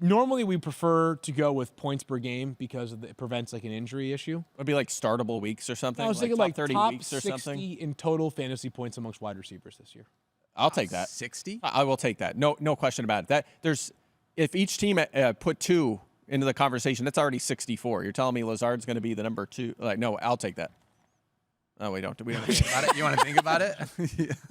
Normally we prefer to go with points per game because it prevents an injury issue. It would be startable weeks or something. I was thinking top 30 top weeks or 60 something. in total fantasy points amongst wide receivers this year. I'll take that. 60? I will take that. No question about it. If each team put 2 into the conversation, that's already 64. You're telling me Lazard's going to be the number 2? No, I'll take that. Oh, we don't. You want to think about it?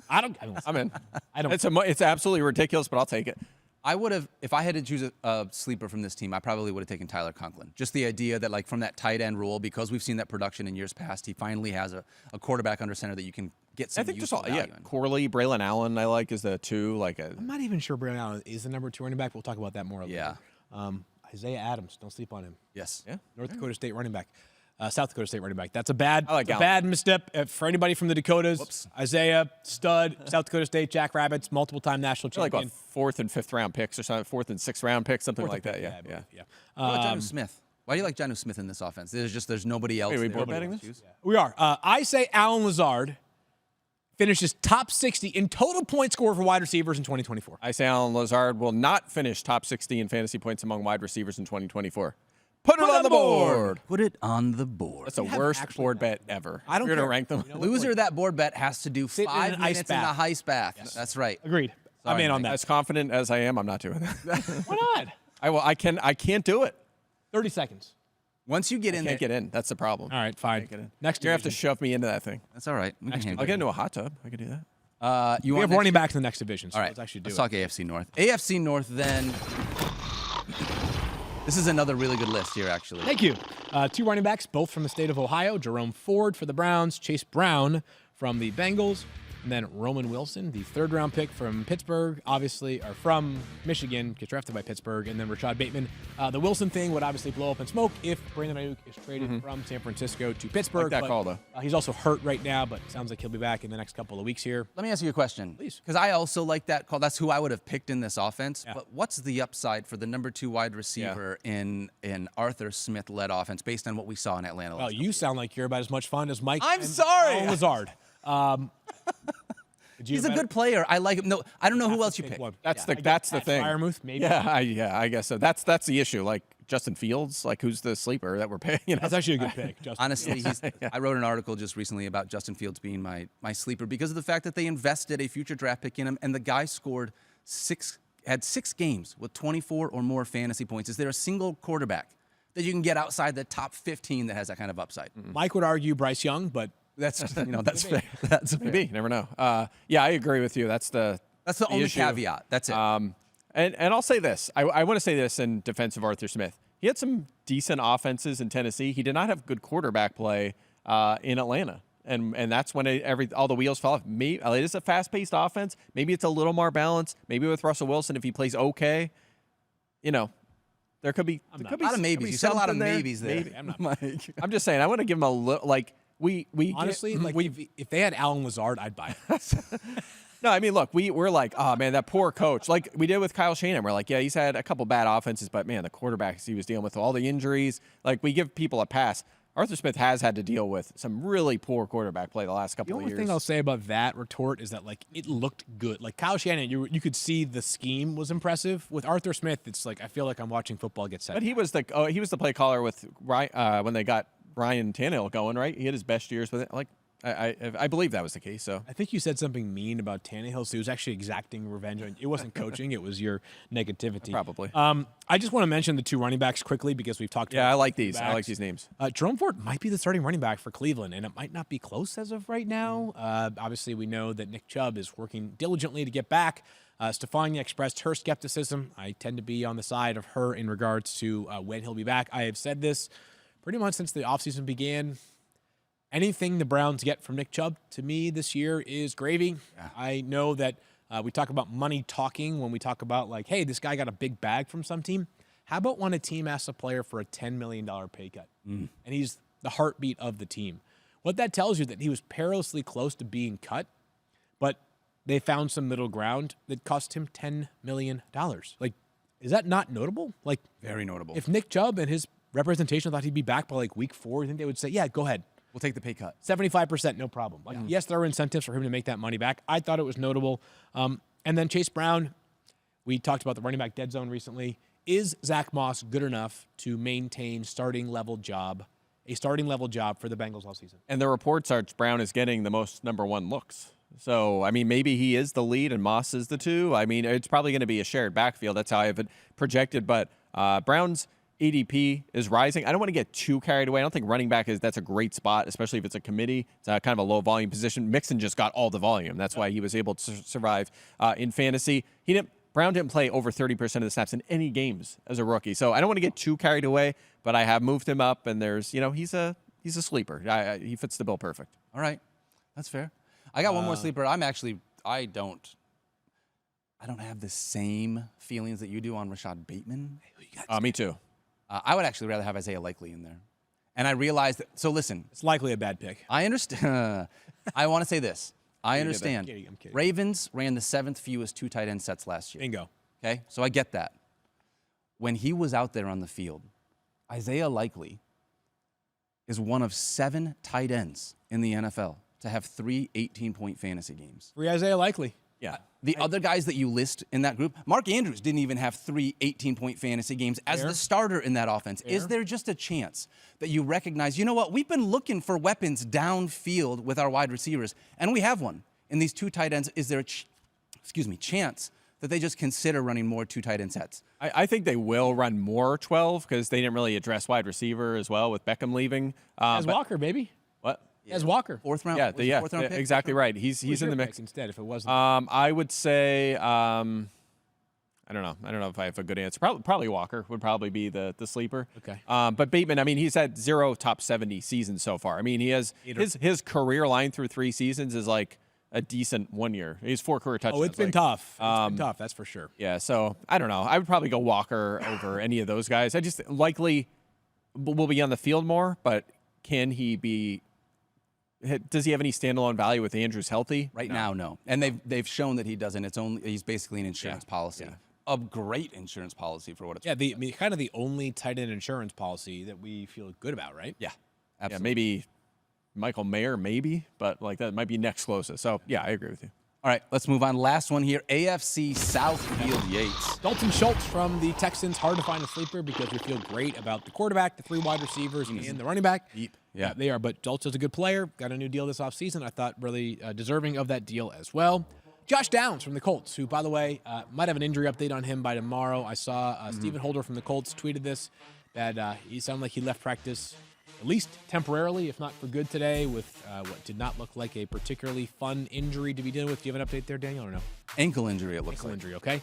I'm in. I don't. It's absolutely ridiculous, but I'll take it. I would have, if I had to choose a sleeper from this team, I probably would have taken Tyler Conklin. Just the idea that, like, from that tight end role, because we've seen that production in years past, he finally has a quarterback under center that you can get some useful value in. Corley, Braylon Allen, I like, is the 2. I'm not even sure Braylon Allen is the number 2 running back. We'll talk about that more later. Isaiah Adams, don't sleep on him. Yes. Yeah. North Dakota State running back. South Dakota State running back. That's a bad, like bad misstep for anybody from the Dakotas. Whoops. Isaiah, stud, South Dakota State, Jackrabbits, multiple-time national Like champion. what, 4th and 5th round picks or something, 4th and 6th round picks, something like that. Yeah. What about Jonnu Smith? Why do you like Jonnu Smith in this offense? There's nobody else. Wait, are we there. board betting this? Yeah. We are. I say Alan Lazard finishes top 60 in total point score for wide receivers in 2024. I say Alan Lazard will not finish top 60 in fantasy points among wide receivers in 2024. Put it on the board. Put it on the board. That's the worst board bet ever. I don't You're care. going to rank them. You know what? Loser of that board bet has to do Sit in 5 an minutes ice in bath. the ice bath. Yes. That's right. Agreed. I'm Sorry, in on Mike. that. As confident as I am, I'm not doing that. Why not? I can't do it. 30 seconds. Once you get in there, Can't get in. That's the problem. All right, fine. Can't get in. Next You're going to have to division. shove me into that thing. that's all right. We can handle I'll it. get into a hot tub. I could do that. You We want have running backs in the next division, so All right, let's actually do let's it. talk AFC North. AFC North, then. This is another really good list here, actually. Thank you. 2 running backs, both from the state of Ohio. Jerome Ford for the Browns, Chase Brown from the Bengals, and then Roman Wilson, the 3rd-round pick from Pittsburgh, obviously, or from Michigan, gets drafted by Pittsburgh, and then Rashad Bateman. The Wilson thing would obviously blow up in smoke if Brandon Ayuk is traded from San Francisco to Pittsburgh. Like that but, call, though. He's also hurt right now, but sounds like he'll be back in the next couple of weeks here. Let me ask you a question. Please. Because I also like that call. That's who I would have picked in this offense. Yeah. But what's the upside for the number 2 wide receiver in Arthur Smith-led offense based on what we saw in Atlanta? Well, you sound like you're about as much fun as Mike. I'm and sorry. Alan Lazard. He's a good player. I like him. No, I don't know who else you pick. That's the Pat thing. Freiermuth, maybe. I guess so. That's the issue. Like Justin Fields, like who's the sleeper that we're paying? You know? That's actually a good pick. Justin. Honestly, I wrote an article just recently about Justin Fields being my sleeper because of the fact that they invested a future draft pick in him, and the guy had 6 games with 24 or more fantasy points. Is there a single quarterback that you can get outside the top 15 that has that kind of upside? Mike would argue Bryce Young, but That's that's fair. That's fair. Maybe. You never know. I agree with you. That's the only issue. caveat. That's it. And I'll say this. I want to say this in defense of Arthur Smith. He had some decent offenses in Tennessee. He did not have good quarterback play in Atlanta. And that's when all the wheels fell off. Maybe it is a fast-paced offense. Maybe it's a little more balanced. Maybe with Russell Wilson, if he plays okay, there could be a lot of maybes. You said a lot of maybes there. Maybe. I'm just saying. I want to give him a little like. We honestly, if they had Alan Lazard, I'd buy it. No, I mean, look, we're like, oh man, that poor coach. Like we did with Kyle Shanahan. We're like, yeah, he's had a couple bad offenses, but man, the quarterbacks he was dealing with, all the injuries. Like we give people a pass. Arthur Smith has had to deal with some really poor quarterback play the last couple of years. The only thing I'll say about that retort is that like it looked good. Like Kyle Shanahan, you could see the scheme was impressive. With Arthur Smith, it's like I feel like I'm watching football get set. But he was the play caller with when they got Ryan Tannehill going, right? He had his best years with it. Like I believe that was the case. So I think you said something mean about Tannehill, so he was actually exacting revenge on. It wasn't coaching; it was your negativity. Probably. I just want to mention the 2 running backs quickly because we've talked. Yeah, about I like these. backs. I like these names. Jerome Ford might be the starting running back for Cleveland, and it might not be close as of right now. Obviously, we know that Nick Chubb is working diligently to get back. Stefania expressed her skepticism. I tend to be on the side of her in regards to when he'll be back. I have said this pretty much since the offseason began. Anything the Browns get from Nick Chubb, to me, this year is gravy. Yeah. I know that we talk about money talking when we talk about, like, hey, this guy got a big bag from some team. How about when a team asks a player for a $10 million pay cut? And he's the heartbeat of the team. What that tells you that he was perilously close to being cut, but they found some middle ground that cost him $10 million. Like, is that not notable? Like, very notable. If Nick Chubb and his representation thought head be back by, like, week 4, you think they would say, yeah, go ahead. We'll take the pay cut. 75%, no problem. Like, yes, there are incentives for him to make that money back. I thought it was notable. And then Chase Brown, we talked about the running back dead zone recently. Is Zach Moss good enough to maintain a starting level job for the Bengals all season? And the reports are Brown is getting the most number 1 looks. So, I mean, maybe he is the lead and Moss is the 2. I mean, it's probably going to be a shared backfield. That's how I have it projected. But Brown's ADP is rising. I don't want to get too carried away. I don't think running back that's a great spot, especially if it's a committee. It's kind of a low volume position. Mixon just got all the volume. That's why he was able to survive in fantasy. Brown didn't play over 30% of the snaps in any games as a rookie. So I don't want to get too carried away, but I have moved him up, and he's a sleeper. He fits the bill perfect. All right. That's fair. I got one more sleeper. I don't have the same feelings that you do on Rashad Bateman. Me too. I would actually rather have Isaiah Likely in there. And I realized that, so listen. It's likely a bad pick. I understand. I want to say this. I understand. I'm kidding. Ravens ran the 7th fewest 2 tight end sets last year. Bingo. Okay? So I get that. When he was out there on the field, Isaiah Likely is one of 7 tight ends in the NFL to have 3 18-point fantasy games. Free Isaiah Likely. Yeah. The other guys that you list in that group, Mark Andrews didn't even have 3 18-point fantasy games as the starter in that offense. Is there just a chance that you recognize, you know what, we've been looking for weapons downfield with our wide receivers, and we have one in these 2 tight ends. Is there a chance that they just consider running more 2 tight end sets? I think they will run more 12 because they didn't really address wide receiver as well with Beckham leaving. As Walker, baby. What? As Walker. 4th round? Yeah, Fourth round pick? exactly right. He's in the mix instead. If it wasn't, I would say I don't know if I have a good answer. Probably Walker would probably be the sleeper. Okay. But Bateman, I mean, he's had 0 top 70 seasons so far. I mean, he has his career line through 3 seasons is like a decent 1 year. He's 4 career touchdowns. Oh, it's been tough. It's been tough. That's for sure. Yeah. So I don't know. I would probably go Walker over any of those guys. I just likely will be on the field more, but can he be? Does he have any standalone value with Andrews healthy? Right now, no. And they've shown that he doesn't. He's basically an insurance policy. Yeah. A great insurance policy for what it's worth. Kind of the only tight end insurance policy that we feel good about, right? Yeah, absolutely. Yeah, maybe Michael Mayer, but like that might be next closest. So yeah, I agree with you. All right, let's move on. Last one here, AFC South Field Yates. Dalton Schultz from the Texans. Hard to find a sleeper because we feel great about the quarterback, the 3 wide receivers, and the running back. Deep. Yeah, they are. But Schultz is a good player. Got a new deal this offseason. I thought really deserving of that deal as well. Josh Downs from the Colts, who, by the way, might have an injury update on him by tomorrow. I saw Stephen Holder from the Colts tweeted this, that he sounded like he left practice at least temporarily, if not for good today, with what did not look like a particularly fun injury to be dealing with. Do you have an update there, Daniel, or no? Ankle injury, it looks Ankle like. injury, okay.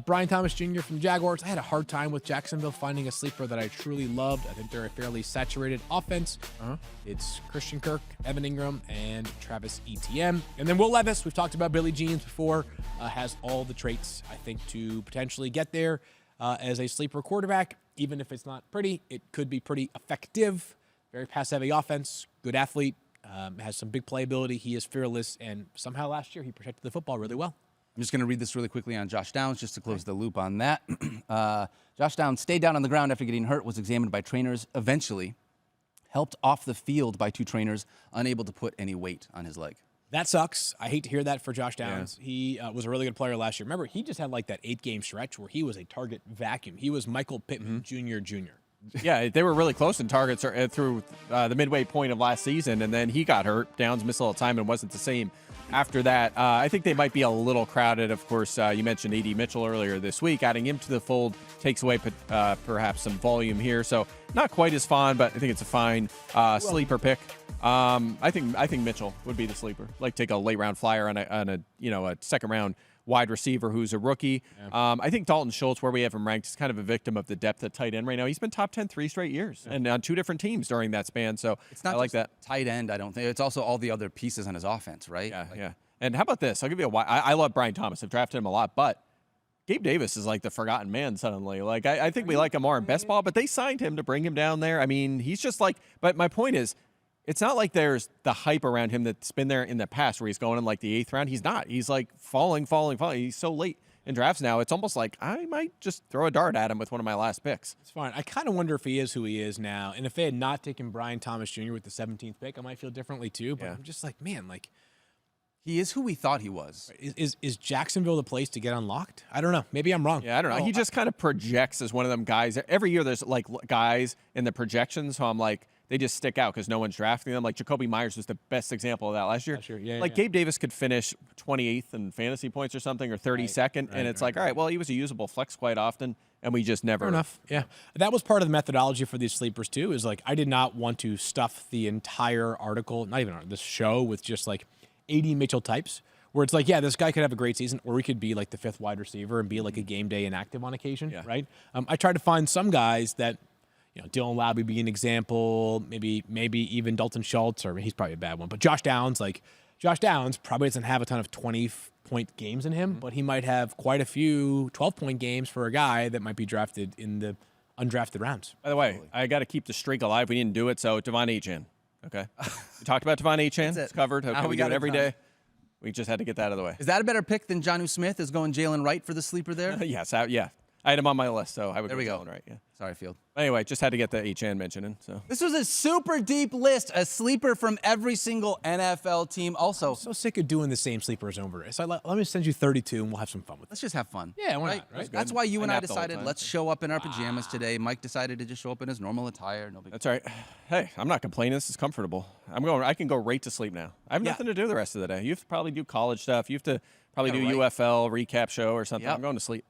Brian Thomas Jr. from the Jaguars. I had a hard time with Jacksonville finding a sleeper that I truly loved. I think they're a fairly saturated offense. It's Christian Kirk, Evan Ingram, and Travis Etienne. And then Will Levis, we've talked about Billy Jeans before, has all the traits, I think, to potentially get there as a sleeper quarterback. Even if it's not pretty, it could be pretty effective. Very pass-heavy offense, good athlete, has some big playability. He is fearless, and somehow last year he protected the football really well. I'm just going to read this really quickly on Josh Downs just to close the loop on that. Josh Downs stayed down on the ground after getting hurt, was examined by trainers, eventually helped off the field by 2 trainers, unable to put any weight on his leg. That sucks. I hate to hear that for Josh Downs. Yeah. He was a really good player last year. Remember, he just had like that 8-game stretch where he was a target vacuum. He was Michael Pittman Jr. Yeah, they were really close in targets through the midway point of last season, and then he got hurt. Downs missed a little time and wasn't the same after that. I think they might be a little crowded. Of course, you mentioned A.D. Mitchell earlier this week. Adding him to the fold takes away perhaps some volume here. So not quite as fun, but I think it's a fine sleeper pick. I think Mitchell would be the sleeper. Like take a late round flyer on a second round wide receiver who's a rookie. Yeah. I think Dalton Schultz, where we have him ranked, is kind of a victim of the depth at tight end right now. He's been top 10 3 straight years and on 2 different teams during that span. So it's not I like just that. Tight end, I don't think. It's also all the other pieces on his offense, right? Yeah, yeah. And how about this? I'll give you I love Brian Thomas. I've drafted him a lot, but Gabe Davis is like the forgotten man suddenly. Like I think we like him more in best ball, but they signed him to bring him down there. I mean, he's just like, but my point is, it's not like there's the hype around him that's been there in the past where he's going in like the 8th round. He's not. He's like falling. He's so late in drafts now. It's almost like I might just throw a dart at him with one of my last picks. It's fine. I kind of wonder if he is who he is now. And if they had not taken Brian Thomas Jr. with the 17th pick, I might feel differently too. But I'm just like, man, like he is who we thought he was. Is Jacksonville the place to get unlocked? I don't know. Maybe I'm wrong. Yeah, I don't know. He just kind of projects as one of them guys. Every year there's like guys in the projections who I'm like, they just stick out because no one's drafting them. Like Jacoby Myers was the best example of that last year. Like Gabe Davis could finish 28th in fantasy points or something, or 32nd, and it's like, all right, well, he was a usable flex quite often, and we just never. Fair enough. Yeah, that was part of the methodology for these sleepers too. Is like I did not want to stuff the entire article, not even this show, with just like 80 Mitchell types. Where it's like, yeah, this guy could have a great season, or he could be like the 5th wide receiver and be like a game day inactive on occasion, right? I tried to find some guys that, Dylan Laube would be an example, maybe even Dalton Schultz, or he's probably a bad one, but Josh Downs probably doesn't have a ton of 20-point games in him, but he might have quite a few 12-point games for a guy that might be drafted in the undrafted rounds. By the way, I got to keep the streak alive. We didn't do it, so Devon Achane, okay? We talked about Devon Achane. It's covered. Okay, we got it every day. We just had to get that out of the way. Is that a better pick than Jonnu Smith? Is going Jalen Wright for the sleeper there? Yes, yeah. I had him on my list, so I would there we go. Jalen Wright. Yeah. Sorry, Field. Anyway, just had to get the H&N mention in. So this was a super deep list, a sleeper from every single NFL team. Also, I'm so sick of doing the same sleepers over. So let me send you 32, and we'll have some fun with it. Let's just have fun. Yeah, why not? Right? That's why you and I decided let's show up in our pajamas today. Mike decided to just show up in his normal attire. No big. That's all right. Hey, I'm not complaining. This is comfortable. I can go right to sleep now. I have nothing to do the rest of the day. You have to probably do college stuff. You have to probably do UFL recap show or something. I'm going to sleep.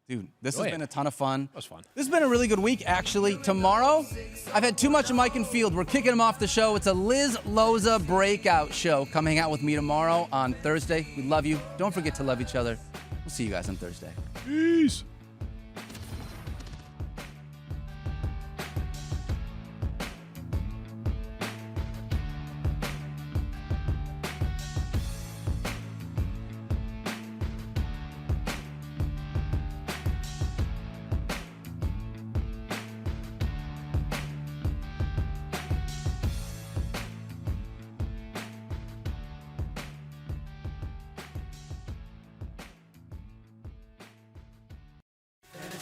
Dude, this has been a ton of fun. That was fun. This has been a really good week, actually. Tomorrow, I've had too much of Mike and Field. We're kicking him off the show. It's a Liz Loza breakout show. Come hang out with me tomorrow on Thursday. We love you. Don't forget to love each other. We'll see you guys on Thursday. Peace.